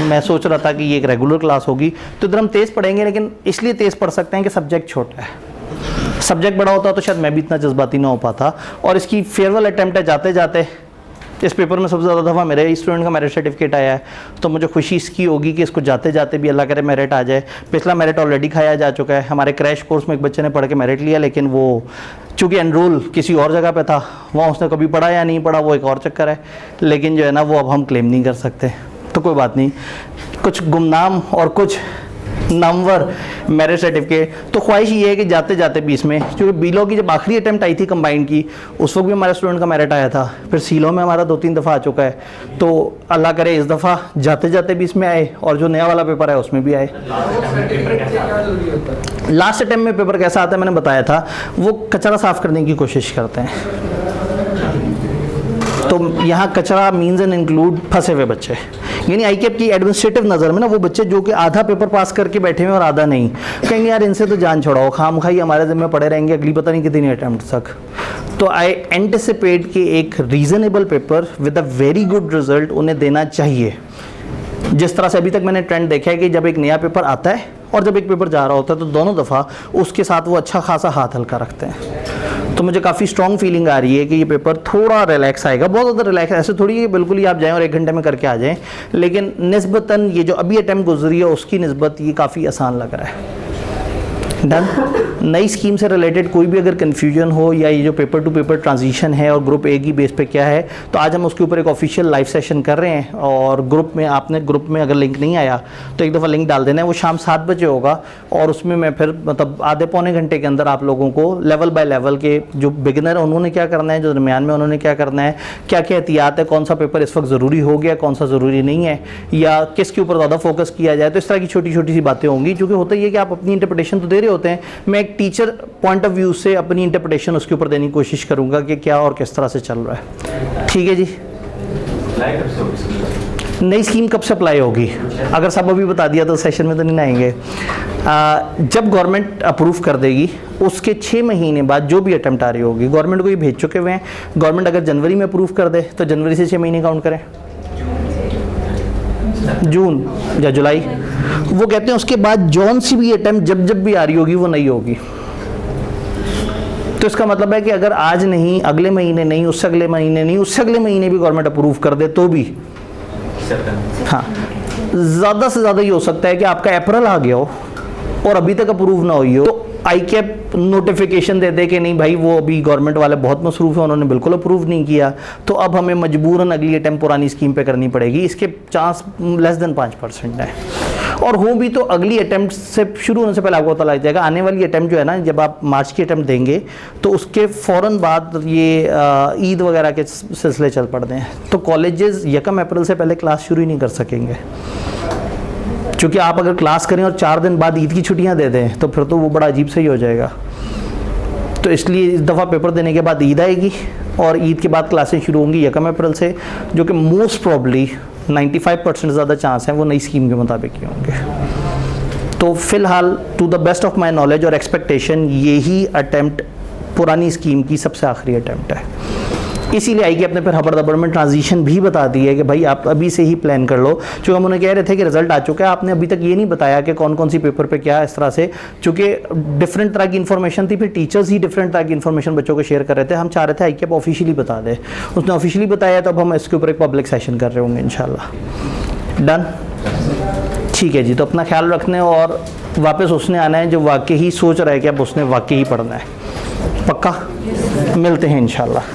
मैं सोच रहा था कि ये एक रेगुलर क्लास होगी। तो इधर हम तेज़ पढ़ेंगे, लेकिन इसलिए तेज़ पढ़ सकते हैं कि सब्जेक्ट छोटा है। सब्जेक्ट बड़ा होता तो शायद मैं भी इतना जज्बाती ना हो पाता। और इसकी फेयरवेल अटैम्प्ट है, जाते जाते इस पेपर में सबसे ज़्यादा दफ़ा मेरे स्टूडेंट का मेरिट सर्टिफिकेट आया है, तो मुझे खुशी इसकी होगी कि इसको जाते जाते भी अल्लाह करे मेरिट आ जाए। पिछला मेरिट ऑलरेडी खाया जा चुका है। हमारे क्रैश कोर्स में एक बच्चे ने पढ़ के मेरिट लिया, लेकिन वो चूँकि एनरोल किसी और जगह पे था, वहाँ उसने कभी पढ़ा या नहीं पढ़ा वो एक और चक्कर है, लेकिन जो है ना वो अब हम क्लेम नहीं कर सकते। तो कोई बात नहीं, कुछ गुमनाम और कुछ नामवर मेरिट सर्टिफिकेट। तो ख्वाहिश ये है कि जाते जाते भी इसमें, क्योंकि बीलो की जब आखिरी अटैम्प्ट आई थी कंबाइंड की, उस वक्त भी हमारे स्टूडेंट का मेरिट आया था, फिर सीलो में हमारा 2-3 दफ़ा आ चुका है। तो अल्लाह करे इस दफ़ा जाते जाते भी इसमें आए, और जो नया वाला पेपर है उसमें भी आए। लास्ट अटैम्प्ट में पेपर कैसा आता है मैंने बताया था, वो कचरा साफ़ करने की कोशिश करते हैं। तो यहाँ कचरा मीन्स एंड इंक्लूड फंसे हुए बच्चे, यानी आईकेप की एडमिनिस्ट्रेटिव नज़र में ना वो बच्चे जो कि आधा पेपर पास करके बैठे हुए और आधा नहीं, कहेंगे यार इनसे तो जान छुड़ाओ, खामखाई हमारे ज़िम्मे पड़े रहेंगे अगली पता नहीं कितनी अटैम्प्ट तक। तो आई एंटिसिपेट कि एक reasonable paper with a very good result उन्हें देना चाहिए। जिस तरह से अभी तक मैंने ट्रेंड देखा है कि जब एक नया पेपर आता है और जब एक पेपर जा रहा होता है तो दोनों दफ़ा उसके साथ वो अच्छा खासा हाथ हल्का रखते हैं। तो मुझे काफ़ी स्ट्रॉन्ग फीलिंग आ रही है कि ये पेपर थोड़ा रिलैक्स आएगा, बहुत ज़्यादा रिलैक्स, ऐसे थोड़ी है बिल्कुल ही आप जाएं और 1 घंटे में करके आ जाएं, लेकिन निस्बतन ये जो अभी अटैम्प्ट गुजरी है उसकी निस्बत ये काफ़ी आसान लग रहा है। डन। नई स्कीम से रिलेटेड कोई भी अगर कन्फ्यूजन हो या ये जो पेपर टू पेपर ट्रांजिशन है और ग्रुप ए की बेस पे क्या है, तो आज हम उसके ऊपर एक ऑफिशियल लाइव सेशन कर रहे हैं और ग्रुप में अगर लिंक नहीं आया तो एक दफ़ा लिंक डाल देना है। वो शाम 7 बजे होगा और उसमें मैं फिर मतलब आधे पौने घंटे के अंदर आप लोगों को लेवल बाय लेवल के जो बिगिनर उन्होंने क्या करना है, जो दरमियान में उन्होंने क्या करना है, क्या क्या एहतियात है, कौन सा पेपर इस वक्त ज़रूरी हो गया, कौन सा ज़रूरी नहीं है, या किसके ऊपर ज़्यादा फोकस किया जाए, तो इस तरह की छोटी छोटी सी बातें होंगी। क्योंकि होता ही है कि आप अपनी इंटरप्रिटेशन तो दे रहे होते हैं, मैं एक टीचर पॉइंट ऑफ व्यू से अपनी इंटरप्रिटेशन उसके ऊपर देने की कोशिश करूंगा कि क्या और किस तरह से चल रहा है। ठीक है जी। नई स्कीम कब से अप्लाई होगी? अगर सब अभी बता दिया तो सेशन में तो नहीं आएंगे। जब गवर्नमेंट अप्रूव कर देगी उसके 6 महीने बाद जो भी अटेम्प्ट आ रही होगी, गवर्नमेंट को ये भेज चुके हुए हैं, गवर्नमेंट अगर जनवरी में अप्रूव कर दे तो जनवरी से 6 महीने काउंट करें, जून या जुलाई, वो कहते हैं उसके बाद जौन सी भी अटेम्प्ट जब भी आ रही होगी वो नहीं होगी। तो इसका मतलब है कि अगर आज नहीं, अगले महीने नहीं, उससे अगले महीने नहीं, उससे अगले महीने भी गवर्नमेंट अप्रूव कर दे तो भी, हाँ, ज़्यादा से ज़्यादा ये हो सकता है कि आपका अप्रैल आ गया हो और अभी तक अप्रूव ना हुई हो, तो आईकेप नोटिफिकेशन दे दे कि नहीं भाई वो अभी गवर्नमेंट वाले बहुत मसरूफ़ हैं, उन्होंने बिल्कुल अप्रूव नहीं किया, तो अब हमें मजबूरन अगली अटेम्प्ट पुरानी स्कीम पे करनी पड़ेगी। इसके चांस लेस देन 5% है, और हो भी तो अगली अटेम्प्ट से शुरू होने से पहले आपको पता लग जाएगा। आने वाली अटेम्प्ट जो है ना, जब आप मार्च की अटेम्प्ट देंगे तो उसके फ़ौरन बाद ये ईद वगैरह के सिलसिले चल पड़ते हैं, तो कॉलेजेस 1 अप्रैल से पहले क्लास शुरू ही नहीं कर सकेंगे। क्योंकि आप अगर क्लास करें और 4 दिन बाद ईद की छुट्टियां दे दें तो फिर तो वो बड़ा अजीब सा ही हो जाएगा। तो इसलिए इस दफ़ा पेपर देने के बाद ईद आएगी और ईद के बाद क्लासें शुरू होंगी 1 अप्रैल से, जो कि मोस्ट प्रॉब्ली 95% ज़्यादा चांस है वो नई स्कीम के मुताबिक ही होंगे। तो फ़िलहाल to the best of my knowledge और एक्सपेक्टेशन यही अटैम्प्ट पुरानी स्कीम की सबसे आखिरी अटैम्प्ट है। इसीलिए आई कि अपने फिर हबड़दबड़ में ट्रांजिशन भी बता दी है कि भाई आप अभी से ही प्लान कर लो। चूँकि हम उन्हें कह रहे थे कि रिजल्ट आ चुका है, आपने अभी तक ये नहीं बताया कि कौन कौन सी पेपर पे क्या, इस तरह से, चूँकि डिफरेंट तरह की इन्फॉर्मेशन थी, फिर टीचर्स ही डिफरेंट तरह की इन्फॉर्मेशन बच्चों को शेयर कर रहे थे। हम चाह रहे थे आई कि आप ऑफिशियली बता दें, उसने ऑफिशियली बताया, तो अब हम इसके ऊपर एक पब्लिक सेशन कर रहे होंगे इंशाल्लाह। डन, ठीक है जी। तो अपना ख्याल रखने और वापस उसने आना है जो वाकई ही सोच रहा है कि अब उसने वाकई ही पढ़ना है। पक्का? मिलते हैं इंशाल्लाह।